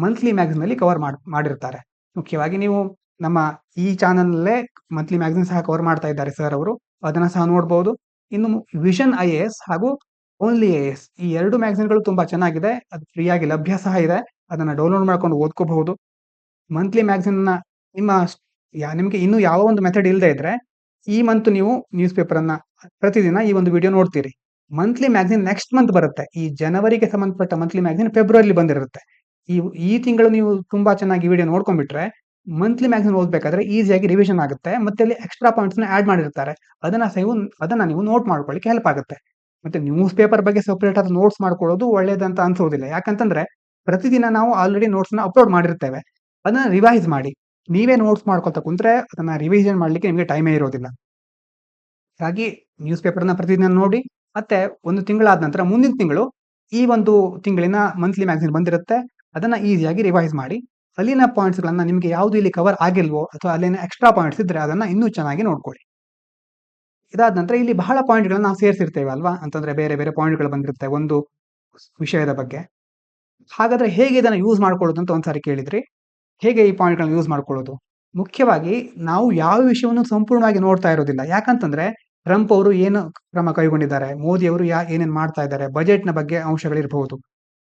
ಮಂತ್ಲಿ ಮ್ಯಾಗಝಿನ್ ಅಲ್ಲಿ ಕವರ್ ಮಾಡಿರ್ತಾರೆ. ಮುಖ್ಯವಾಗಿ ನೀವು ನಮ್ಮ ಈ ಚಾನಲ್ ಅಲ್ಲೇ ಮಂತ್ಲಿ ಮ್ಯಾಗಝಿನ್ ಸಹ ಕವರ್ ಮಾಡ್ತಾ ಇದ್ದಾರೆ ಸರ್ ಅವರು, ಅದನ್ನ ಸಹ ನೋಡಬಹುದು. ಇನ್ನು ವಿಷನ್ IAS ಹಾಗೂ ಓನ್ಲಿ IAS ಈ ಎರಡು ಮ್ಯಾಗಝಿನ್ಗಳು ತುಂಬಾ ಚೆನ್ನಾಗಿದೆ. ಅದು ಫ್ರೀಯಾಗಿ ಲಭ್ಯ ಸಹ ಇದೆ. ಅದನ್ನ ಡೌನ್ಲೋಡ್ ಮಾಡ್ಕೊಂಡು ಓದ್ಕೋಬಹುದು. ಮಂತ್ಲಿ ಮ್ಯಾಗಝಿನ್ ನಿಮ್ಮ ನಿಮ್ಗೆ ಇನ್ನೂ ಯಾವ ಒಂದು ಮೆಥಡ್ ಇಲ್ಲದೆ ಇದ್ರೆ ಈ ಮಂತ್ ನೀವು ನ್ಯೂಸ್ ಪೇಪರ್ ಅನ್ನ ಪ್ರತಿದಿನ ಈ ಒಂದು ವಿಡಿಯೋ ನೋಡ್ತೀರಿ. ಮಂತ್ಲಿ ಮ್ಯಾಗಝಿನ್ ನೆಕ್ಸ್ಟ್ ಮಂತ್ ಬರುತ್ತೆ. ಈ ಜನವರಿಗೆ ಸಂಬಂಧಪಟ್ಟ ಮಂತ್ಲಿ ಮ್ಯಾಗಝಿನ್ ಫೆಬ್ರವರಿ ಬಂದಿರುತ್ತೆ. ಈ ಈ ತಿಂಗಳು ನೀವು ತುಂಬಾ ಚೆನ್ನಾಗಿ ವಿಡಿಯೋ ನೋಡ್ಕೊಂಡ್ಬಿಟ್ರೆ ಮಂತ್ಲಿ ಮ್ಯಾಗಝಿನ್ ಓದ್ಬೇಕಾದ್ರೆ ಈಸಿಯಾಗಿ ರಿವಿಷನ್ ಆಗುತ್ತೆ. ಮತ್ತೆ ಅಲ್ಲಿ ಎಕ್ಸ್ಟ್ರಾ ಪಾಯಿಂಟ್ಸ್ ನ ಆಡ್ ಮಾಡಿರ್ತಾರೆ. ಅದನ್ನ ನೀವು ನೋಟ್ ಮಾಡ್ಕೊಳ್ಳಿಕ್ಕೆ ಹೆಲ್ಪ್ ಆಗುತ್ತೆ. ಮತ್ತೆ ನ್ಯೂಸ್ ಪೇಪರ್ ಬಗ್ಗೆ ಸಪರೇಟ್ ಆದ ನೋಟ್ಸ್ ಮಾಡ್ಕೊಳ್ಳೋದು ಒಳ್ಳೇದಂತ ಅನ್ಸೋದಿಲ್ಲ. ಯಾಕಂತಂದ್ರೆ ಪ್ರತಿದಿನ ನಾವು ಆಲ್ರೆಡಿ ನೋಟ್ಸ್ ನ ಅಪ್ಲೋಡ್ ಮಾಡಿರ್ತೇವೆ. ಅದನ್ನ ರಿವೈಸ್ ಮಾಡಿ ನೀವೇ ನೋಟ್ಸ್ ಮಾಡ್ಕೊತಾ ಕುಂತ್ರೆ ಅದನ್ನ ರಿವಿಷನ್ ಮಾಡ್ಲಿಕ್ಕೆ ನಿಮ್ಗೆ ಟೈಮೇ ಇರೋದಿಲ್ಲ. ಹಾಗಾಗಿ ನ್ಯೂಸ್ ಪೇಪರ್ನ ಪ್ರತಿದಿನ ನೋಡಿ. ಮತ್ತೆ ಒಂದು ತಿಂಗಳಾದ ನಂತರ ಮುಂದಿನ ತಿಂಗಳು ಈ ಒಂದು ತಿಂಗಳಿನ ಮಂತ್ಲಿ ಮ್ಯಾಗಝಿನ್ ಬಂದಿರುತ್ತೆ. ಅದನ್ನ ಈಸಿಯಾಗಿ ರಿವೈಸ್ ಮಾಡಿ ಅಲ್ಲಿನ ಪಾಯಿಂಟ್ಸ್ ಗಳನ್ನ ನಿಮ್ಗೆ ಯಾವ್ದು ಇಲ್ಲಿ ಕವರ್ ಆಗಿಲ್ವೋ ಅಥವಾ ಅಲ್ಲಿನ ಎಕ್ಸ್ಟ್ರಾ ಪಾಯಿಂಟ್ಸ್ ಇದ್ರೆ ಅದನ್ನ ಇನ್ನೂ ಚೆನ್ನಾಗಿ ನೋಡ್ಕೊಳ್ಳಿ. ಇದಾದ ನಂತರ ಇಲ್ಲಿ ಬಹಳ ಪಾಯಿಂಟ್ ಗಳನ್ನ ನಾವು ಸೇರಿಸಿರ್ತೇವೆ ಅಲ್ವಾ, ಅಂತಂದ್ರೆ ಬೇರೆ ಬೇರೆ ಪಾಯಿಂಟ್ ಗಳು ಬಂದಿರುತ್ತೆ ಒಂದು ವಿಷಯದ ಬಗ್ಗೆ. ಹಾಗಾದ್ರೆ ಹೇಗೆ ಇದನ್ನ ಯೂಸ್ ಮಾಡ್ಕೊಳ್ಳೋದು ಅಂತ ಒಂದ್ಸಾರಿ ಕೇಳಿದ್ರಿ. ಹೇಗೆ ಈ ಪಾಯಿಂಟ್ ಗಳನ್ನ ಯೂಸ್ ಮಾಡ್ಕೊಳ್ಳೋದು? ಮುಖ್ಯವಾಗಿ ನಾವು ಯಾವ ವಿಷಯವನ್ನು ಸಂಪೂರ್ಣವಾಗಿ ನೋಡ್ತಾ ಇರೋದಿಲ್ಲ. ಯಾಕಂತಂದ್ರೆ ಟ್ರಂಪ್ ಅವರು ಏನು ಕ್ರಮ ಕೈಗೊಂಡಿದ್ದಾರೆ, ಮೋದಿ ಅವರು ಏನೇನ್ ಮಾಡ್ತಾ ಇದ್ದಾರೆ, ಬಜೆಟ್ ನ ಬಗ್ಗೆ ಅಂಶಗಳಿರಬಹುದು.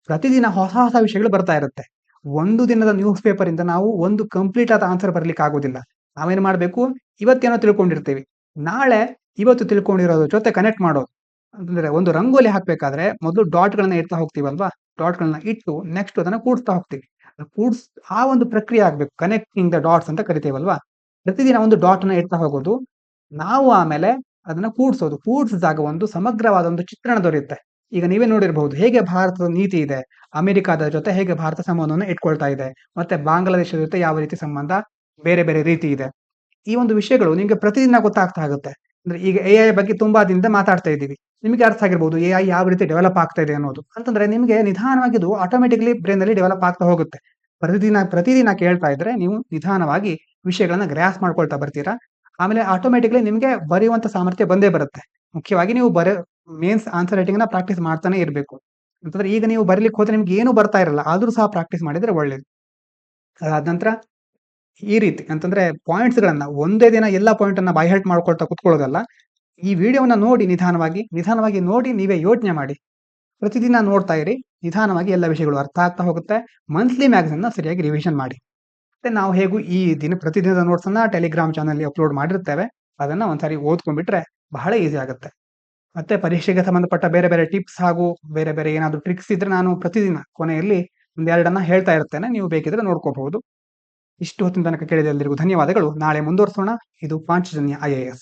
ಪ್ರತಿದಿನ ಹೊಸ ಹೊಸ ವಿಷಯಗಳು ಬರ್ತಾ ಇರುತ್ತೆ. ಒಂದು ದಿನದ ನ್ಯೂಸ್ ಪೇಪರ್ ಇಂದ ನಾವು ಒಂದು ಕಂಪ್ಲೀಟ್ ಆದ ಆನ್ಸರ್ ಬರ್ಲಿಕ್ಕೆ ಆಗೋದಿಲ್ಲ. ನಾವೇನ್ ಮಾಡ್ಬೇಕು, ಇವತ್ತೇನೋ ತಿಳ್ಕೊಂಡಿರ್ತೀವಿ, ನಾಳೆ ಇವತ್ತು ತಿಳ್ಕೊಂಡಿರೋದ್ರ ಜೊತೆ ಕನೆಕ್ಟ್ ಮಾಡೋದು. ಅಂದ್ರೆ ಒಂದು ರಂಗೋಲಿ ಹಾಕ್ಬೇಕಾದ್ರೆ ಮೊದಲು ಡಾಟ್ ಗಳನ್ನ ಇಡ್ತಾ ಹೋಗ್ತೀವಲ್ವಾ, ಡಾಟ್ ಗಳನ್ನ ಇಟ್ಟು ನೆಕ್ಸ್ಟ್ ಅದನ್ನ ಕೂಡ್ಸ್ತಾ ಹೋಗ್ತೀವಿ. ಕೂಡ್ಸ್ ಆ ಒಂದು ಪ್ರಕ್ರಿಯೆ ಆಗ್ಬೇಕು, ಕನೆಕ್ಟಿಂಗ್ ದ ಡಾಟ್ಸ್ ಅಂತ ಕರಿತೇವಲ್ವಾ. ಪ್ರತಿದಿನ ಒಂದು ಡಾಟ್ ನ ಇಡ್ತಾ ಹೋಗೋದು, ನಾವು ಆಮೇಲೆ ಅದನ್ನ ಕೂಡ್ಸೋದು. ಕೂಡ್ಸಿದಾಗ ಒಂದು ಸಮಗ್ರವಾದ ಒಂದು ಚಿತ್ರಣ ದೊರೆಯುತ್ತೆ. ಈಗ ನೀವೇ ನೋಡಿರಬಹುದು ಹೇಗೆ ಭಾರತದ ನೀತಿ ಇದೆ, ಅಮೆರಿಕಾದ ಜೊತೆ ಹೇಗೆ ಭಾರತ ಸಂಬಂಧವನ್ನು ಇಟ್ಕೊಳ್ತಾ ಇದೆ, ಮತ್ತೆ ಬಾಂಗ್ಲಾದೇಶದ ಜೊತೆ ಯಾವ ರೀತಿ ಸಂಬಂಧ, ಬೇರೆ ಬೇರೆ ರೀತಿ ಇದೆ. ಈ ಒಂದು ವಿಷಯಗಳು ನಿಮ್ಗೆ ಪ್ರತಿದಿನ ಗೊತ್ತಾಗ್ತಾ ಆಗುತ್ತೆ. ಅಂದ್ರೆ ಈಗ AI ಬಗ್ಗೆ ತುಂಬಾ ದಿನದಿಂದ ಮಾತಾಡ್ತಾ ಇದ್ದೀವಿ. ನಿಮಗೆ ಅರ್ಥ ಆಗಿರ್ಬೋದು AI ಯಾವ ರೀತಿ ಡೆವಲಪ್ ಆಗ್ತಾ ಇದೆ ಅನ್ನೋದು. ಅಂತಂದ್ರೆ ನಿಮ್ಗೆ ನಿಧಾನವಾಗಿ ಇದು ಆಟೋಮೆಟಿಕ್ಲಿ ಬ್ರೈನ್ ಅಲ್ಲಿ ಡೆವಲಪ್ ಆಗ್ತಾ ಹೋಗುತ್ತೆ. ಪ್ರತಿದಿನ ಕೇಳ್ತಾ ಇದ್ರೆ ನೀವು ನಿಧಾನವಾಗಿ ವಿಷಯಗಳನ್ನ ಗ್ರಾಸ್ ಮಾಡ್ಕೊಳ್ತಾ ಬರ್ತೀರಾ. ಆಮೇಲೆ ಆಟೋಮೆಟಿಕ್ಲಿ ನಿಮ್ಗೆ ಬರೆಯುವಂತ ಸಾಮರ್ಥ್ಯ ಬಂದೇ ಬರುತ್ತೆ. ಮುಖ್ಯವಾಗಿ ನೀವು ಮೇನ್ಸ್ ಆನ್ಸರ್ ರೈಟಿಂಗ್ ನ ಪ್ರಾಕ್ಟೀಸ್ ಮಾಡ್ತಾನೆ ಇರಬೇಕು. ಅಂತಂದ್ರೆ ಈಗ ನೀವು ಬರೀಲಿಕ್ಕೆ ಹೋದ್ರೆ ನಿಮ್ಗೆ ಏನು ಬರ್ತಾ ಇರಲ್ಲ, ಆದ್ರೂ ಸಹ ಪ್ರಾಕ್ಟೀಸ್ ಮಾಡಿದ್ರೆ ಒಳ್ಳೇದು. ಅದಾದ ನಂತರ ಈ ರೀತಿ ಅಂತಂದ್ರೆ ಪಾಯಿಂಟ್ಸ್ ಗಳನ್ನ ಒಂದೇ ದಿನ ಎಲ್ಲಾ ಪಾಯಿಂಟ್ ಅನ್ನ ಬೈ ಹರ್ಟ್ ಮಾಡ್ಕೊಳ್ತಾ ಕುತ್ಕೊಳ್ಳೋದಲ್ಲ. ಈ ವಿಡಿಯೋವನ್ನ ನೋಡಿ ನಿಧಾನವಾಗಿ ನೋಡಿ ನೀವೇ ಯೋಚನೆ ಮಾಡಿ. ಪ್ರತಿದಿನ ನೋಡ್ತಾ ಇರಿ. ನಿಧಾನವಾಗಿ ಎಲ್ಲ ವಿಷಯಗಳು ಅರ್ಥ ಆಗ್ತಾ ಹೋಗುತ್ತೆ. ಮಂತ್ಲಿ ಮ್ಯಾಗಝಿನ್ ನ ಸರಿಯಾಗಿ ರಿವಿಷನ್ ಮಾಡಿ. ಮತ್ತೆ ನಾವು ಹೇಗೂ ಈ ಪ್ರತಿದಿನದ ನೋಟ್ಸ್ ಅನ್ನ ಟೆಲಿಗ್ರಾಮ್ ಚಾನಲ್ ಅಪ್ಲೋಡ್ ಮಾಡಿರ್ತೇವೆ. ಅದನ್ನ ಒಂದ್ಸಾರಿ ಓದ್ಕೊಂಡ್ಬಿಟ್ರೆ ಬಹಳ ಈಸಿ ಆಗುತ್ತೆ. ಮತ್ತೆ ಪರೀಕ್ಷೆಗೆ ಸಂಬಂಧಪಟ್ಟ ಬೇರೆ ಬೇರೆ ಟಿಪ್ಸ್ ಹಾಗೂ ಬೇರೆ ಬೇರೆ ಏನಾದ್ರು ಟ್ರಿಕ್ಸ್ ಇದ್ರೆ ನಾನು ಪ್ರತಿದಿನ ಕೊನೆಯಲ್ಲಿ ಒಂದೆರಡನ್ನ ಹೇಳ್ತಾ ಇರ್ತೇನೆ. ನೀವು ಬೇಕಿದ್ರೆ ನೋಡ್ಕೋಬಹುದು. ಇಷ್ಟು ಹೊತ್ತಿನ ತನಕ ಕೇಳಿದ ಎಲ್ಲರಿಗೂ ಧನ್ಯವಾದಗಳು. ನಾಳೆ ಮುಂದುವರಿಸೋಣ. ಇದು ಪಾಂಚಜನ್ಯ IAS.